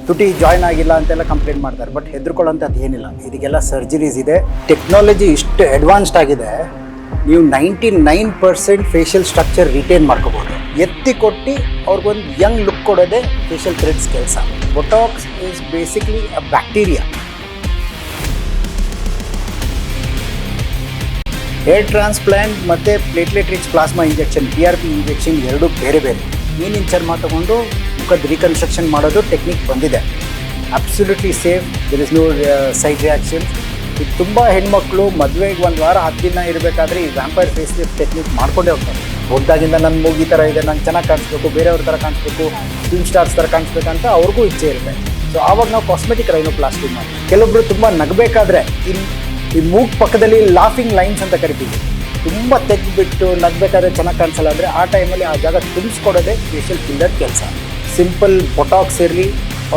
ತುಟಿ ಜಾಯ್ನ್ ಆಗಿಲ್ಲ ಅಂತೆಲ್ಲ ಕಂಪ್ಲೇಂಟ್ ಮಾಡ್ತಾರೆ. ಬಟ್ ಹೆದರ್ಕೊಳ್ಳೋಂಥದ್ದು ಏನಿಲ್ಲ, ಇದಕ್ಕೆಲ್ಲ ಸರ್ಜರೀಸ್ ಇದೆ. ಟೆಕ್ನಾಲಜಿ ಇಷ್ಟು ಅಡ್ವಾನ್ಸ್ಡ್ ಆಗಿದೆ, ನೀವು 99% ಫೇಶಿಯಲ್ ಸ್ಟ್ರಕ್ಚರ್ ರಿಟೇನ್ ಮಾಡ್ಕೋಬೋದು. ಎತ್ತಿ ಕೊಟ್ಟು ಅವ್ರಿಗೊಂದು ಯಂಗ್ ಲುಕ್ ಕೊಡೋದೇ ಫೇಶಿಯಲ್ ಥ್ರೆಡ್ಸ್ ಕೆಲಸ. Botox is basically a bacteria. Hair transplant ಮತ್ತು platelet rich plasma injection, PRP injection ಎರಡೂ ಬೇರೆ ಬೇರೆ. ಮೀನಿನ ಚರ್ಮ ತೊಗೊಂಡು ಮುಖದ ರೀಕನ್ಸ್ಟ್ರಕ್ಷನ್ ಮಾಡೋದು ಟೆಕ್ನಿಕ್ ಬಂದಿದೆ. Absolutely safe, there is no side reaction. ಇದು ತುಂಬ ಹೆಣ್ಮಕ್ಳು ಮದುವೆಗೆ 1 ವಾರ 10 ದಿನ ಇರಬೇಕಾದ್ರೆ ಈ ವ್ಯಾಂಪೈರ್ ಫೇಸ್ ಲಿಫ್ಟ್ ಟೆಕ್ನಿಕ್ ಮಾಡ್ಕೊಂಡೇ ಹೋಗ್ತಾರೆ. ಹೋದಾಗಿಂದ ನನ್ನ ಮೂಗಿ ಥರ ಇದೆ, ನಂಗೆ ಚೆನ್ನಾಗಿ ಕಾಣಿಸ್ಬೇಕು, ಬೇರೆಯವ್ರ ಥರ ಕಾಣಿಸ್ಬೇಕು, ಫಿಲ್ಮ್ ಸ್ಟಾರ್ಸ್ ಥರ ಕಾಣಿಸ್ಬೇಕಂತ ಅವ್ರಿಗೂ ಇಚ್ಛೆ ಇರುತ್ತೆ. ಸೊ ಆವಾಗ ನಾವು ಕಾಸ್ಮೆಟಿಕ್ ರೈನೋಪ್ಲಾಸ್ಟಿ ಮಾಡಿ. ಕೆಲವೊಬ್ರು ತುಂಬ ನಗಬೇಕಾದ್ರೆ ಈ ಮೂಗ್ ಪಕ್ಕದಲ್ಲಿ ಲಾಫಿಂಗ್ ಲೈನ್ಸ್ ಅಂತ ಕರಿತೀವಿ. ತುಂಬ ತೆಗೆದುಬಿಟ್ಟು ನಗಬೇಕಾದ್ರೆ ಚೆನ್ನಾಗಿ ಕಾಣಿಸಲ್ಲ ಅಂದರೆ ಆ ಟೈಮಲ್ಲಿ ಆ ಜಾಗ ತುಂಬಿಸ್ಕೊಡೋದೇ ಫೇಶಿಯಲ್ ಫಿಲ್ಲರ್ ಕೆಲಸ. ಸಿಂಪಲ್ ಬೊಟಾಕ್ಸ್ ಇರಲಿ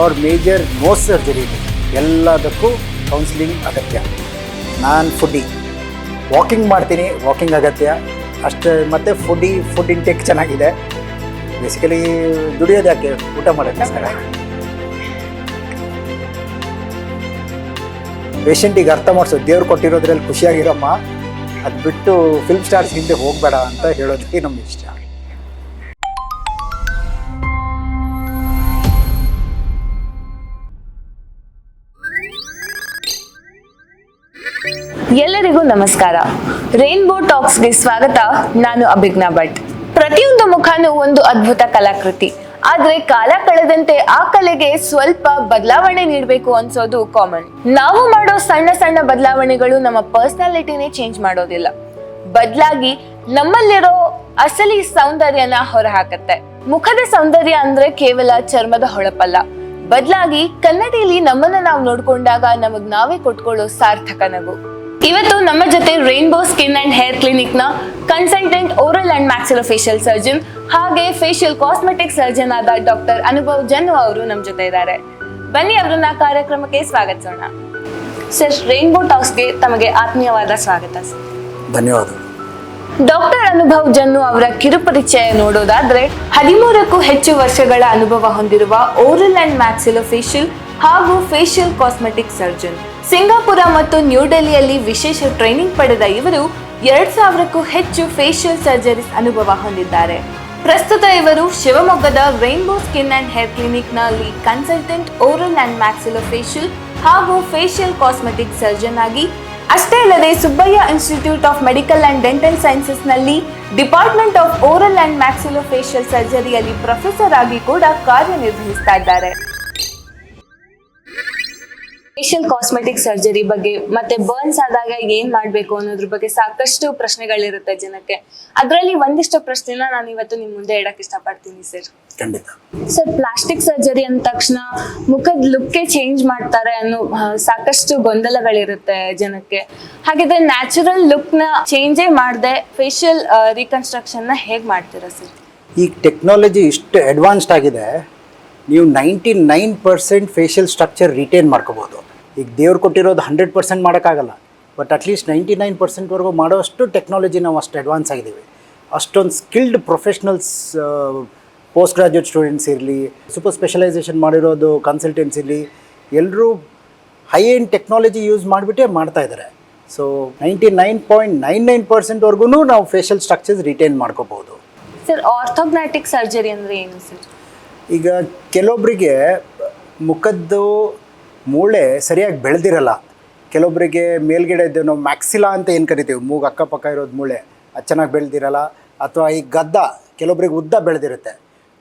ಆರ್ ಮೇಜರ್ ನೋಸ್ ಸರ್ಜರಿ ಇರಲಿ, ಎಲ್ಲದಕ್ಕೂ ಕೌನ್ಸಿಲಿಂಗ್ ಅಗತ್ಯ. ನಾನು ವಾಕಿಂಗ್ ಮಾಡ್ತೀನಿ, ವಾಕಿಂಗ್ ಅಗತ್ಯ ಅಷ್ಟೇ. ಮತ್ತು ಫುಡ್ ಇಂಟೇಕ್ ಚೆನ್ನಾಗಿದೆ. ಬೇಸಿಕಲಿ ದುಡಿಯೋದು ಯಾಕೆ, ಊಟ ಮಾಡೋಕ್ಕೆ ಸರ್. ಪೇಷಂಟಿಗೆ ಅರ್ಥ ಮಾಡಿಸೋದು, ದೇವ್ರು ಕೊಟ್ಟಿರೋದ್ರಲ್ಲಿ ಖುಷಿಯಾಗಿರಮ್ಮ, ಅದು ಬಿಟ್ಟು ಫಿಲ್ಮ್ ಸ್ಟಾರ್ಸ್ ಹಿಂದೆ ಹೋಗಬೇಡ ಅಂತ ಹೇಳೋದಕ್ಕೆ ನಮ್ಗೆ ಇಷ್ಟ. ಎಲ್ಲರಿಗೂ ನಮಸ್ಕಾರ. ರೈನ್ಬೋ ಟಾಕ್ಸ್ಗೆ ಸ್ವಾಗತ. ನಾನು ಅಭಿಜ್ಞಾ ಭಟ್. ಪ್ರತಿಯೊಂದು ಮುಖನೂ ಒಂದು ಅದ್ಭುತ ಕಲಾಕೃತಿ. ಆದ್ರೆ ಕಾಲ ಕಳೆದಂತೆ ಆ ಕಲೆಗೆ ಸ್ವಲ್ಪ ಬದಲಾವಣೆ ನೀಡಬೇಕು ಅನ್ಸೋದು ಕಾಮನ್. ನಾವು ಮಾಡೋ ಸಣ್ಣ ಸಣ್ಣ ಬದಲಾವಣೆಗಳು ನಮ್ಮ ಪರ್ಸನಾಲಿಟಿನೇ ಚೇಂಜ್ ಮಾಡೋದಿಲ್ಲ, ಬದಲಾಗಿ ನಮ್ಮಲ್ಲಿರೋ ಅಸಲಿ ಸೌಂದರ್ಯನ ಹೊರಹಾಕತ್ತೆ. ಮುಖದ ಸೌಂದರ್ಯ ಅಂದ್ರೆ ಕೇವಲ ಚರ್ಮದ ಹೊಳಪಲ್ಲ, ಬದಲಾಗಿ ಕನ್ನಡಿಯಲ್ಲಿ ನಮ್ಮನ್ನ ನಾವು ನೋಡ್ಕೊಂಡಾಗ ನಮಗ್ ನಾವೇ ಕೊಟ್ಕೊಳ್ಳೋ ಸಾರ್ಥಕ ನಗು. ಇವತ್ತು ನಮ್ಮ ಜೊತೆ rainbow skin and hair clinic ನ consultant oral and maxillofacial surgeon ಹಾಗೆ ಫೇಶಿಯಲ್ ಕಾಸ್ಮೆಟಿಕ್ ಸರ್ಜನ್ ಆದ ಡಾಕ್ಟರ್ ಅನುಭವ್ ಜನ್ನು ಅವರು ನಮ್ಮ ಜೊತೆ ಇದ್ದಾರೆ. ಬನ್ನಿ ಅವರನ್ನ ಕಾರ್ಯಕ್ರಮಕ್ಕೆ ಸ್ವಾಗತಿಸೋಣ. ಸರ್, ರೈನ್ಬೋ ಟಾಕ್ಸ್ಗೆ ತಮಗೆ ಆತ್ಮೀಯವಾದ ಸ್ವಾಗತ. ಸರ್, ಧನ್ಯವಾದ. ಡಾಕ್ಟರ್ ಅನುಭವ್ ಜನ್ನು ಅವರ ಕಿರುಪರಿಚಯ ನೋಡೋದಾದ್ರೆ 13ಕ್ಕೂ ಹೆಚ್ಚು ವರ್ಷಗಳ ಅನುಭವ ಹೊಂದಿರುವ ಓರಲ್ ಅಂಡ್ ಮ್ಯಾಕ್ಸಿಲೋಫೇಶಿಯಲ್ ಹಾಗೂ ಫೇಶಿಯಲ್ ಕಾಸ್ಮೆಟಿಕ್ ಸರ್ಜನ್. ಸಿಂಗಾಪುರ ಮತ್ತು ನ್ಯೂ ಡೆಲ್ಲಿಯಲ್ಲಿ ವಿಶೇಷ ಟ್ರೈನಿಂಗ್ ಪಡೆದ ಇವರು 2000ಕ್ಕೂ ಹೆಚ್ಚು ಫೇಶಿಯಲ್ ಸರ್ಜರೀಸ್ ಅನುಭವ ಹೊಂದಿದ್ದಾರೆ. ಪ್ರಸ್ತುತ ಇವರು ಶಿವಮೊಗ್ಗದ rainbow skin and hair clinic ನಲ್ಲಿ ಕನ್ಸಲ್ಟೆಂಟ್ ಓರಲ್ ಅಂಡ್ ಮ್ಯಾಕ್ಸಿಲೋಫೇಶಿಯಲ್ ಹಾಗೂ ಫೇಶಿಯಲ್ ಕಾಸ್ಮೆಟಿಕ್ ಸರ್ಜನ್ ಆಗಿ, ಅಷ್ಟೇ ಅಲ್ಲದೆ Subbaiah institute of medical and dental sciences ನಲ್ಲಿ department of oral and maxillofacial ಸರ್ಜರಿಯಲ್ಲಿ ಪ್ರೊಫೆಸರ್ ಆಗಿ ಕೂಡ ಕಾರ್ಯನಿರ್ವಹಿಸ್ತಾ ಇದ್ದಾರೆ. ಫೇಶಿಯಲ್ ಕಾಸ್ಮೆಟಿಕ್ ಸರ್ಜರಿ ಬಗ್ಗೆ ಮತ್ತೆ ಬರ್ನ್ಸ್ ಆದಾಗ ಏನ್ ಮಾಡ್ಬೇಕು ಅನ್ನೋದ್ರ ಬಗ್ಗೆ ಸಾಕಷ್ಟು ಪ್ರಶ್ನೆಗಳಿರುತ್ತೆ ಜನಕ್ಕೆ. ಅದರಲ್ಲಿ ಒಂದಿಷ್ಟು ಪ್ರಶ್ನೆನ ನಾನು ಇವತ್ತು ನಿಮ್ ಮುಂದೆ ಇಡಕ್ ಇಷ್ಟಪಡ್ತೀನಿ. ಸರ್, ಖಂಡಿತ. ಸರ್, ಪ್ಲಾಸ್ಟಿಕ್ ಸರ್ಜರಿ ಅಂದ ತಕ್ಷಣ ಮುಖದ ಲುಕ್ಕೇ ಚೇಂಜ್ ಮಾಡ್ತಾರೆ ಅನ್ನೋ ಸಾಕಷ್ಟು ಗೊಂದಲಗಳಿರುತ್ತೆ ಜನಕ್ಕೆ. ಹಾಗಿದ್ರೆ ನ್ಯಾಚುರಲ್ ಲುಕ್ ನ ಚೇಂಜೇ ಮಾಡದೆ ಫೇಶಿಯಲ್ ರೀಕನ್ಸ್ಟ್ರಕ್ಷನ್ ನ ಹೇಗ್ ಮಾಡ್ತೀರಾ ಸರ್? ಈಗ ಟೆಕ್ನಾಲಜಿ ಇಷ್ಟು ಅಡ್ವಾನ್ಸ್ಡ್ ಆಗಿದೆ, ನೀವು 99% ಫೇಶಿಯಲ್ ಸ್ಟ್ರಕ್ಚರ್ ರಿಟೇನ್ ಮಾಡ್ಕೋಬೋದು. ಈಗ ದೇವ್ರು ಕೊಟ್ಟಿರೋದು 100% ಮಾಡೋಕ್ಕಾಗಲ್ಲ, ಬಟ್ ಅಟ್ಲೀಸ್ಟ್ 99%ವರೆಗೂ ಮಾಡೋಷ್ಟು ಟೆಕ್ನಾಲಜಿ ನಾವು ಅಷ್ಟು ಅಡ್ವಾನ್ಸ್ ಆಗಿದ್ದೀವಿ. ಅಷ್ಟೊಂದು skilled professionals, post graduate students ಇರಲಿ, ಸೂಪರ್ ಸ್ಪೆಷಲೈಸೇಷನ್ ಮಾಡಿರೋದು ಕನ್ಸಲ್ಟೆಂಟ್ಸ್ ಇರಲಿ, ಎಲ್ಲರೂ ಹೈ ಎಂಡ್ ಟೆಕ್ನಾಲಜಿ ಯೂಸ್ ಮಾಡಿಬಿಟ್ಟೇ ಮಾಡ್ತಾಯಿದ್ದಾರೆ. ಸೊ 99.99%ವರೆಗೂ ನಾವು ಫೇಶಿಯಲ್ ಸ್ಟ್ರಕ್ಚರ್ಸ್ ರಿಟೇನ್ ಮಾಡ್ಕೋಬೋದು. ಸರ್, ಆರ್ಥೋಗ್ನಾಟಿಕ್ ಸರ್ಜರಿ ಅಂದರೆ ಏನು ಸರ್? ಈಗ ಕೆಲವೊಬ್ಬರಿಗೆ ಮುಖದ್ದು ಮೂಳೆ ಸರಿಯಾಗಿ ಬೆಳೆದಿರಲ್ಲ, ಕೆಲವೊಬ್ಬರಿಗೆ ಮೇಲ್ಗಡೆ ನಾವು ಮ್ಯಾಕ್ಸಿಲಾ ಅಂತ ಏನು ಕರಿತೀವಿ, ಮೂಗು ಅಕ್ಕಪಕ್ಕ ಇರೋದು ಮೂಳೆ ಅದು ಚೆನ್ನಾಗಿ ಬೆಳೆದಿರಲ್ಲ, ಅಥವಾ ಈ ಗದ್ದ ಕೆಲವೊಬ್ಬರಿಗೆ ಉದ್ದ ಬೆಳೆದಿರುತ್ತೆ.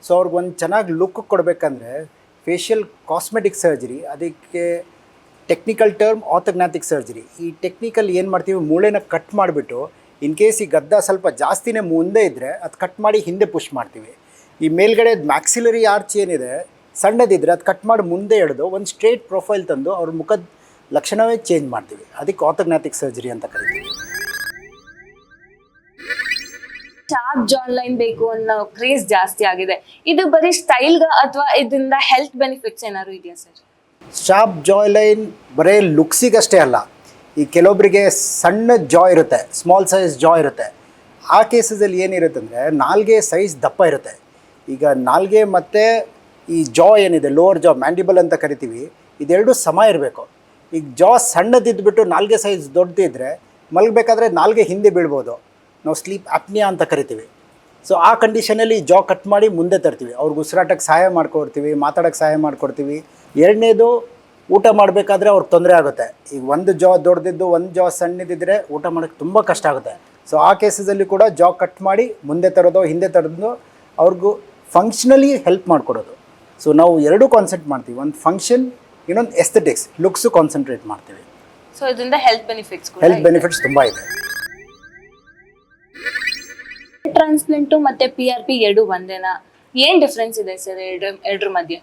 ಸೊ ಅವ್ರಿಗೊಂದು ಚೆನ್ನಾಗಿ ಲುಕ್ ಕೊಡಬೇಕಂದ್ರೆ ಫೇಶಿಯಲ್ ಕಾಸ್ಮೆಟಿಕ್ ಸರ್ಜರಿ, ಅದಕ್ಕೆ ಟೆಕ್ನಿಕಲ್ ಟರ್ಮ್ ಆರ್ಥೋಗ್ನಾಟಿಕ್ ಸರ್ಜರಿ. ಈ ಟೆಕ್ನಿಕಲ್ ಏನು ಮಾಡ್ತೀವಿ, ಮೂಳೆನ ಕಟ್ ಮಾಡಿಬಿಟ್ಟು ಇನ್ ಕೇಸ್ ಈ ಗದ್ದ ಸ್ವಲ್ಪ ಜಾಸ್ತಿನೇ ಮುಂದೆ ಇದ್ದರೆ ಅದು ಕಟ್ ಮಾಡಿ ಹಿಂದೆ ಪುಷ್ ಮಾಡ್ತೀವಿ. ಈ ಮೇಲ್ಗಡೆ ಮ್ಯಾಕ್ಸಿಲರಿ ಆರ್ಚ್ ಏನಿದೆ ಸಣ್ಣದಿದ್ದರೆ ಅದು ಕಟ್ ಮಾಡಿ ಮುಂದೆ ಎಳೆದು ಒಂದು ಸ್ಟ್ರೇಟ್ ಪ್ರೊಫೈಲ್ ತಂದು ಅವ್ರ ಮುಖದ ಲಕ್ಷಣವೇ ಚೇಂಜ್ ಮಾಡ್ತೀವಿ. ಅದಕ್ಕೆ ಆರ್ಥೋಗ್ನಾಟಿಕ್ ಸರ್ಜರಿ ಅಂತ ಕರಿತೀವಿ. ಶಾರ್ಪ್ ಜಾನ್ ಲೈನ್ ಬೇಕು ಅನ್ನೋ ಕ್ರೇಜ್ ಜಾಸ್ತಿ ಆಗಿದೆ. ಇದು ಬರೀ ಸ್ಟೈಲ್ಗ ಅಥವಾ ಇದರಿಂದ ಹೆಲ್ತ್ ಬೆನಿಫಿಟ್ಸ್ ಏನಾದ್ರು ಇದೆಯಾ ಸರ್? ಶಾರ್ಪ್ ಜಾಯ್ ಲೈನ್ ಬರೀ ಲುಕ್ಸಿಗಷ್ಟೇ ಅಲ್ಲ, ಈ ಕೆಲವೊಬ್ಬರಿಗೆ ಸಣ್ಣ ಜಾಯ್ ಇರುತ್ತೆ, ಸ್ಮಾಲ್ ಸೈಜ್ ಜಾಯ್ ಇರುತ್ತೆ. ಆ ಕೇಸಸಲ್ಲಿ ಏನಿರುತ್ತೆ ಅಂದರೆ ನಾಲ್ಗೆ ಸೈಜ್ ದಪ್ಪ ಇರುತ್ತೆ. ಈಗ ನಾಲ್ಗೆ ಮತ್ತು ಈ ಜಾ ಏನಿದೆ, ಲೋವರ್ ಜಾ ಮ್ಯಾಂಡಿಬಲ್ ಅಂತ ಕರಿತೀವಿ, ಇದೆರಡು ಸಮ ಇರಬೇಕು. ಈಗ ಜಾ ಸಣ್ಣದಿದ್ದುಬಿಟ್ಟು ನಾಲ್ಗೆ ಸೈಜ್ ದೊಡ್ಡದಿದ್ದರೆ ಮಲಗಬೇಕಾದ್ರೆ ನಾಲ್ಗೆ ಹಿಂದೆ ಬೀಳ್ಬೋದು, ನಾವು ಸ್ಲೀಪ್ ಆಪ್ನಿಯಾ ಅಂತ ಕರಿತೀವಿ. ಸೊ ಆ ಕಂಡೀಷನಲ್ಲಿ ಜಾ ಕಟ್ ಮಾಡಿ ಮುಂದೆ ತರ್ತೀವಿ. ಅವ್ರಿಗೆ ಉಸಿರಾಟಕ್ಕೆ ಸಹಾಯ ಮಾಡ್ಕೊಡ್ತೀವಿ, ಮಾತಾಡೋಕ್ಕೆ ಸಹಾಯ ಮಾಡ್ಕೊಡ್ತೀವಿ. ಎರಡನೇದು, ಊಟ ಮಾಡಬೇಕಾದ್ರೆ ಅವ್ರಿಗೆ ತೊಂದರೆ ಆಗುತ್ತೆ. ಈಗ ಒಂದು ಜಾ ದೊಡ್ಡದಿದ್ದು ಒಂದು ಜಾ ಸಣ್ಣದಿದ್ದರೆ ಊಟ ಮಾಡೋಕ್ಕೆ ತುಂಬ ಕಷ್ಟ ಆಗುತ್ತೆ. ಸೊ ಆ ಕೇಸಸಲ್ಲಿ ಕೂಡ ಜಾ ಕಟ್ ಮಾಡಿ ಮುಂದೆ ತರೋದು ಹಿಂದೆ ತರೋದು ಅವ್ರಿಗೂ ಫಂಕ್ಷನಲಿ ಹೆಲ್ಪ್ ಮಾಡಿಕೊಡೋದು. ಸೊ ನಾವು ಎರಡೂ ಕಾನ್ಸೆಂಟ್ ಮಾಡ್ತೀವಿ, ಒಂದು ಫಂಕ್ಷನ್, ಇನ್ನೊಂದು ಎಸ್ಥೆಟಿಕ್ಸ್, ಲುಕ್ಸು ಕಾನ್ಸಂಟ್ರೇಟ್ ಮಾಡ್ತೀವಿ. ಸೊ ಇದರಿಂದ ಹೆಲ್ತ್ ಬೆನಿಫಿಟ್ಸ್ ತುಂಬ ಇದೆ. ಟ್ರಾನ್ಸ್ಪ್ಲಾಂಟು ಮತ್ತೆ PRP ಎರಡು ಒಂದೇನಾ? ಏನು ಡಿಫ್ರೆನ್ಸ್ ಇದೆ ಸರ್ ಎರಡರ ಮಧ್ಯೆ?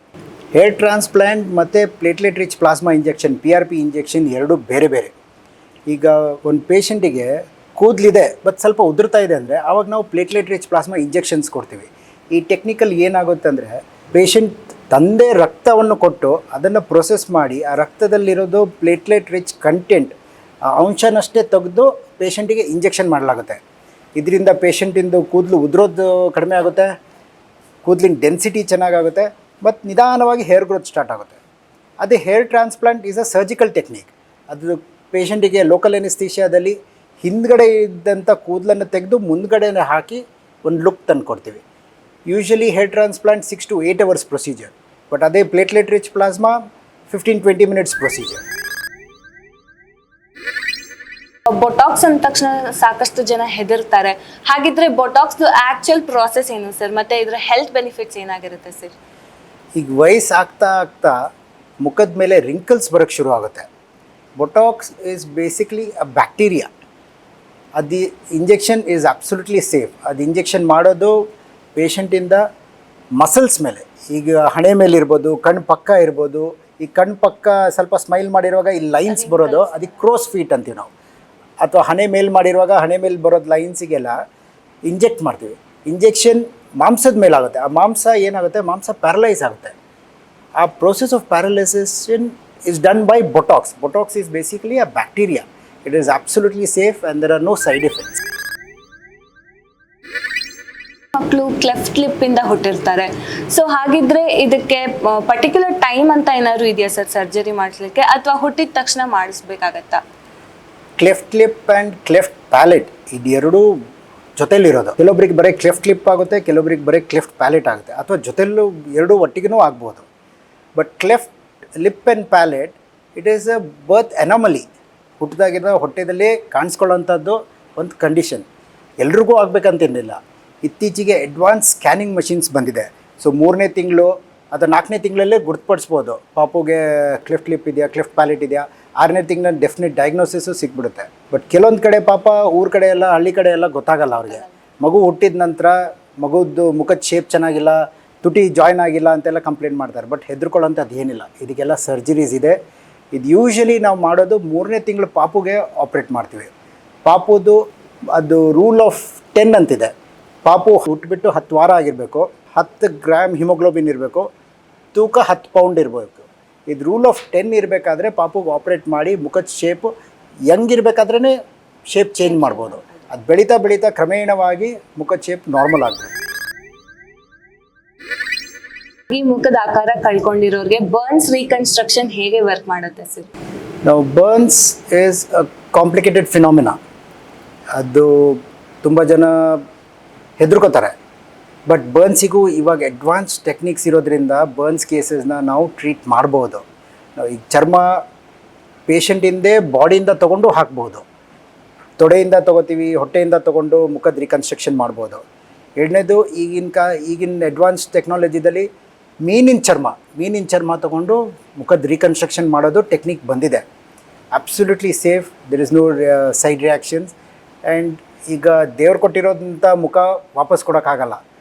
ಹೇರ್ ಟ್ರಾನ್ಸ್ಪ್ಲಾಂಟ್ ಮತ್ತು platelet rich plasma injection, PRP injection ಎರಡು ಬೇರೆ ಬೇರೆ. ಈಗ ಒಂದು ಪೇಷಂಟಿಗೆ ಕೂದಲಿದೆ ಬಟ್ ಸ್ವಲ್ಪ ಉದುರ್ತಾ ಇದೆ ಅಂದರೆ ಆವಾಗ ನಾವು ಪ್ಲೇಟ್ಲೆಟ್ ರಿಚ್ ಪ್ಲಾಸ್ಮಾ ಇಂಜೆಕ್ಷನ್ಸ್ ಕೊಡ್ತೀವಿ. ಈ ಟೆಕ್ನಿಕಲ್ ಏನಾಗುತ್ತೆ ಅಂದರೆ, ಪೇಷಂಟ್ ತಂದೆ ರಕ್ತವನ್ನು ಕೊಟ್ಟು ಅದನ್ನು ಪ್ರೊಸೆಸ್ ಮಾಡಿ ಆ ರಕ್ತದಲ್ಲಿರೋದು ಪ್ಲೇಟ್ಲೆಟ್ ರಿಚ್ ಕಂಟೆಂಟ್, ಆ ಅಂಶನಷ್ಟೇ ತೆಗೆದು ಪೇಷಂಟಿಗೆ ಇಂಜೆಕ್ಷನ್ ಮಾಡಲಾಗುತ್ತೆ. ಇದರಿಂದ ಪೇಷಂಟಿಂದು ಕೂದಲು ಉದುರೋದು ಕಡಿಮೆ ಆಗುತ್ತೆ, ಕೂದಲಿನ ಡೆನ್ಸಿಟಿ ಚೆನ್ನಾಗಾಗುತ್ತೆ ಮತ್ತು ನಿಧಾನವಾಗಿ ಹೇರ್ ಗ್ರೋತ್ ಸ್ಟಾರ್ಟ್ ಆಗುತ್ತೆ. ಅದೇ hair transplant is a surgical technique. ಅದು ಪೇಷಂಟಿಗೆ ಲೋಕಲ್ ಎನಿಸ್ಥೀಷಿಯಾದಲ್ಲಿ ಹಿಂದ್ಗಡೆ ಇದ್ದಂಥ ಕೂದಲನ್ನು ತೆಗೆದು ಮುಂದ್ಗಡೆ ಹಾಕಿ ಒಂದು ಲುಕ್ ತಂದು ಕೊಡ್ತೀವಿ. Usually hair transplant 6 to 8 hours procedure, but ಅದೇ platelet rich plasma 15-20 minutes procedure. Botox ಅಂದ ತಕ್ಷಣ ಸಾಕಷ್ಟು ಜನ ಹೆದರ್ತಾರೆ. ಹಾಗಿದ್ರೆ ಬೊಟಾಕ್ಸ್ದು ಆ್ಯಕ್ಚುಯಲ್ ಪ್ರಾಸೆಸ್ ಏನು ಸರ್, ಮತ್ತು ಇದರ ಹೆಲ್ತ್ ಬೆನಿಫಿಟ್ಸ್ ಏನಾಗಿರುತ್ತೆ ಸರ್? ಈಗ ವಯಸ್ಸು ಆಗ್ತಾ ಮುಖದ ಮೇಲೆ ರಿಂಕಲ್ಸ್ ಬರೋಕ್ಕೆ ಶುರು ಆಗುತ್ತೆ. Botox is basically a bacteria. ಅದು ಇಂಜೆಕ್ಷನ್ ಈಸ್ ಅಬ್ಸಲ್ಯೂಟ್ಲಿ ಸೇಫ್. ಅದು ಇಂಜೆಕ್ಷನ್ ಮಾಡೋದು ಪೇಷಂಟಿಂದ ಮಸಲ್ಸ್ ಮೇಲೆ, ಈಗ ಹಣೆ ಮೇಲೆ ಇರ್ಬೋದು, ಕಣ್ಣು ಪಕ್ಕ ಇರ್ಬೋದು. ಈ ಕಣ್ಣು ಪಕ್ಕ ಸ್ವಲ್ಪ ಸ್ಮೈಲ್ ಮಾಡಿರುವಾಗ ಈ ಲೈನ್ಸ್ ಬರೋದು ಅದಕ್ಕೆ ಕ್ರೋಸ್ ಫೀಟ್ ಅಂತೀವಿ ನಾವು. ಅಥವಾ ಹಣೆ ಮೇಲೆ ಮಾಡಿರುವಾಗ ಹಣೆ ಮೇಲೆ ಬರೋದು ಲೈನ್ಸಿಗೆಲ್ಲ ಇಂಜೆಕ್ಟ್ ಮಾಡ್ತೀವಿ. ಇಂಜೆಕ್ಷನ್ ಮಾಂಸದ ಮೇಲಾಗುತ್ತೆ. ಆ ಮಾಂಸ ಏನಾಗುತ್ತೆ, ಮಾಂಸ ಪ್ಯಾರಲೈಸ್ ಆಗುತ್ತೆ. ಆ process of paralysation is done by Botox. Botox is basically a bacteria. It is absolutely safe and there are no side effects. ಮಕ್ಕಳು ಕ್ಲೆಫ್ಟ್ ಲಿಪ್ ಇಂದ ಹುಟ್ಟಿರ್ತಾರೆ. ಸೊ ಹಾಗಿದ್ರೆ ಇದಕ್ಕೆ ಪರ್ಟಿಕ್ಯುಲರ್ ಟೈಮ್ ಅಂತ ಏನಾದ್ರು ಇದೆಯಾ ಸರ್ ಸರ್ಜರಿ ಮಾಡಿಸ್ಲಿಕ್ಕೆ, ಅಥವಾ ಹುಟ್ಟಿದ ತಕ್ಷಣ ಮಾಡಿಸ್ಬೇಕಾಗತ್ತಾ? Cleft lip and cleft palate ಇದೆರಡೂ ಜೊತೆಲಿರೋದು. ಕೆಲವೊಬ್ರಿಗೆ ಬರೀ ಕ್ಲೆಫ್ಟ್ ಲಿಪ್ ಆಗುತ್ತೆ, ಕೆಲವೊಬ್ರಿಗೆ ಬರೀ ಕ್ಲೆಫ್ಟ್ ಪ್ಯಾಲೆಟ್ ಆಗುತ್ತೆ, ಅಥವಾ ಜೊತೆಲೂ ಎರಡೂ ಒಟ್ಟಿಗೂ ಆಗ್ಬೋದು. But cleft lip and palate it is a birth anomaly. ಹುಟ್ಟಿದಾಗಿರೋ ಹೊಟ್ಟೆದಲ್ಲೇ ಕಾಣಿಸ್ಕೊಳ್ಳೋಂಥದ್ದು ಒಂದು ಕಂಡೀಷನ್. ಎಲ್ರಿಗೂ ಆಗಬೇಕಂತೇನಿಲ್ಲ. ಇತ್ತೀಚೆಗೆ ಅಡ್ವಾನ್ಸ್ ಸ್ಕ್ಯಾನಿಂಗ್ ಮಷಿನ್ಸ್ ಬಂದಿದೆ. ಸೊ 3ನೇ ತಿಂಗಳು ಅಥವಾ 4ನೇ ತಿಂಗಳಲ್ಲೇ ಗುರುತುಪಡಿಸ್ಬೋದು ಪಾಪುಗೆ ಕ್ಲೆಫ್ಟ್ ಲಿಪ್ ಇದೆಯಾ, ಕ್ಲೆಫ್ಟ್ ಪ್ಯಾಲೆಟ್ ಇದೆಯಾ. 6ನೇ ತಿಂಗಳಲ್ಲಿ ಡೆಫಿನೆಟ್ ಡಯಾಗ್ನೋಸಿಸು ಸಿಕ್ಬಿಡುತ್ತೆ. ಬಟ್ ಕೆಲವೊಂದು ಕಡೆ ಪಾಪ ಊರ ಕಡೆ ಎಲ್ಲ, ಹಳ್ಳಿ ಕಡೆ ಎಲ್ಲ ಗೊತ್ತಾಗಲ್ಲ ಅವ್ರಿಗೆ. ಮಗು ಹುಟ್ಟಿದ ನಂತರ ಮಗುದ್ದು ಮುಖದ ಶೇಪ್ ಚೆನ್ನಾಗಿಲ್ಲ, ತುಟಿ ಜಾಯ್ನ್ ಆಗಿಲ್ಲ ಅಂತೆಲ್ಲ ಕಂಪ್ಲೇಂಟ್ ಮಾಡ್ತಾರೆ. ಬಟ್ ಹೆದರ್ಕೊಳ್ಳೋಂಥದ್ದು ಏನಿಲ್ಲ. ಇದಕ್ಕೆಲ್ಲ ಸರ್ಜರೀಸ್ ಇದೆ. ಇದು ಯೂಶ್ವಲಿ ನಾವು ಮಾಡೋದು 3ನೇ ತಿಂಗಳು ಪಾಪುಗೆ ಆಪ್ರೇಟ್ ಮಾಡ್ತೀವಿ. ಪಾಪುದು ಅದು ರೂಲ್ ಆಫ್ 10 ಅಂತಿದೆ. ಪಾಪು ಹುಟ್ಟುಬಿಟ್ಟು 10 ವಾರ ಆಗಿರಬೇಕು, 10 ಗ್ರಾಮ್ ಹಿಮೋಗ್ಲೋಬಿನ್ ಇರಬೇಕು, ತೂಕ 10 ಪೌಂಡ್ ಇರಬೇಕು. ಇದು ರೂಲ್ ಆಫ್ 10 ಇರಬೇಕಾದ್ರೆ ಪಾಪುಗೆ ಆಪ್ರೇಟ್ ಮಾಡಿ ಮುಖದ ಶೇಪು ಹೆಂಗಿರ್ಬೇಕಾದ್ರೇ ಶೇಪ್ ಚೇಂಜ್ ಮಾಡ್ಬೋದು. ಅದು ಬೆಳೀತಾ ಬೆಳೀತಾ ಕ್ರಮೇಣವಾಗಿ ಮುಖದ ಶೇಪ್ ನಾರ್ಮಲ್ ಆಗಬೇಕು. ಈ ಮುಖದ ಆಕಾರ ಕಳ್ಕೊಂಡಿರೋರಿಗೆ ಬರ್ನ್ಸ್ ರೀಕನ್ಸ್ಟ್ರಕ್ಷನ್ ಹೇಗೆ ವರ್ಕ್ ಮಾಡುತ್ತೆ ಸರ್? ನಾವು burns is a complicated phenomena. ಅದು ತುಂಬ ಜನ ಹೆದರ್ಕೋತಾರೆ. ಬಟ್ ಬರ್ನ್ಸಿಗೂ ಇವಾಗ ಅಡ್ವಾನ್ಸ್ ಟೆಕ್ನಿಕ್ಸ್ ಇರೋದ್ರಿಂದ ಬರ್ನ್ಸ್ ಕೇಸಸ್ನ ನಾವು ಟ್ರೀಟ್ ಮಾಡ್ಬೋದು. ನಾವು ಈಗ ಚರ್ಮ ಪೇಷಂಟಿಂದೇ ಬಾಡಿಯಿಂದ ತೊಗೊಂಡು ಹಾಕ್ಬೋದು, ತೊಡೆಯಿಂದ ತೊಗೋತೀವಿ, ಹೊಟ್ಟೆಯಿಂದ ತೊಗೊಂಡು ಮುಖದ ರಿಕನ್ಸ್ಟ್ರಕ್ಷನ್ ಮಾಡ್ಬೋದು. ಎರಡನೇದು ಈಗಿನ ಅಡ್ವಾನ್ಸ್ ಟೆಕ್ನಾಲಜಿದಲ್ಲಿ ಮೀನಿನ ಚರ್ಮ ತೊಗೊಂಡು ಮುಖದ ರಿಕನ್ಸ್ಟ್ರಕ್ಷನ್ ಮಾಡೋದು ಟೆಕ್ನಿಕ್ ಬಂದಿದೆ. Absolutely safe, there is no side reactions. And ಈಗ ದೇವ್ರು ಕೊಟ್ಟಿರೋದಂಥ ಮುಖ ವಾಪಸ್ ಕೊಡೋಕ್ಕಾಗಲ್ಲ.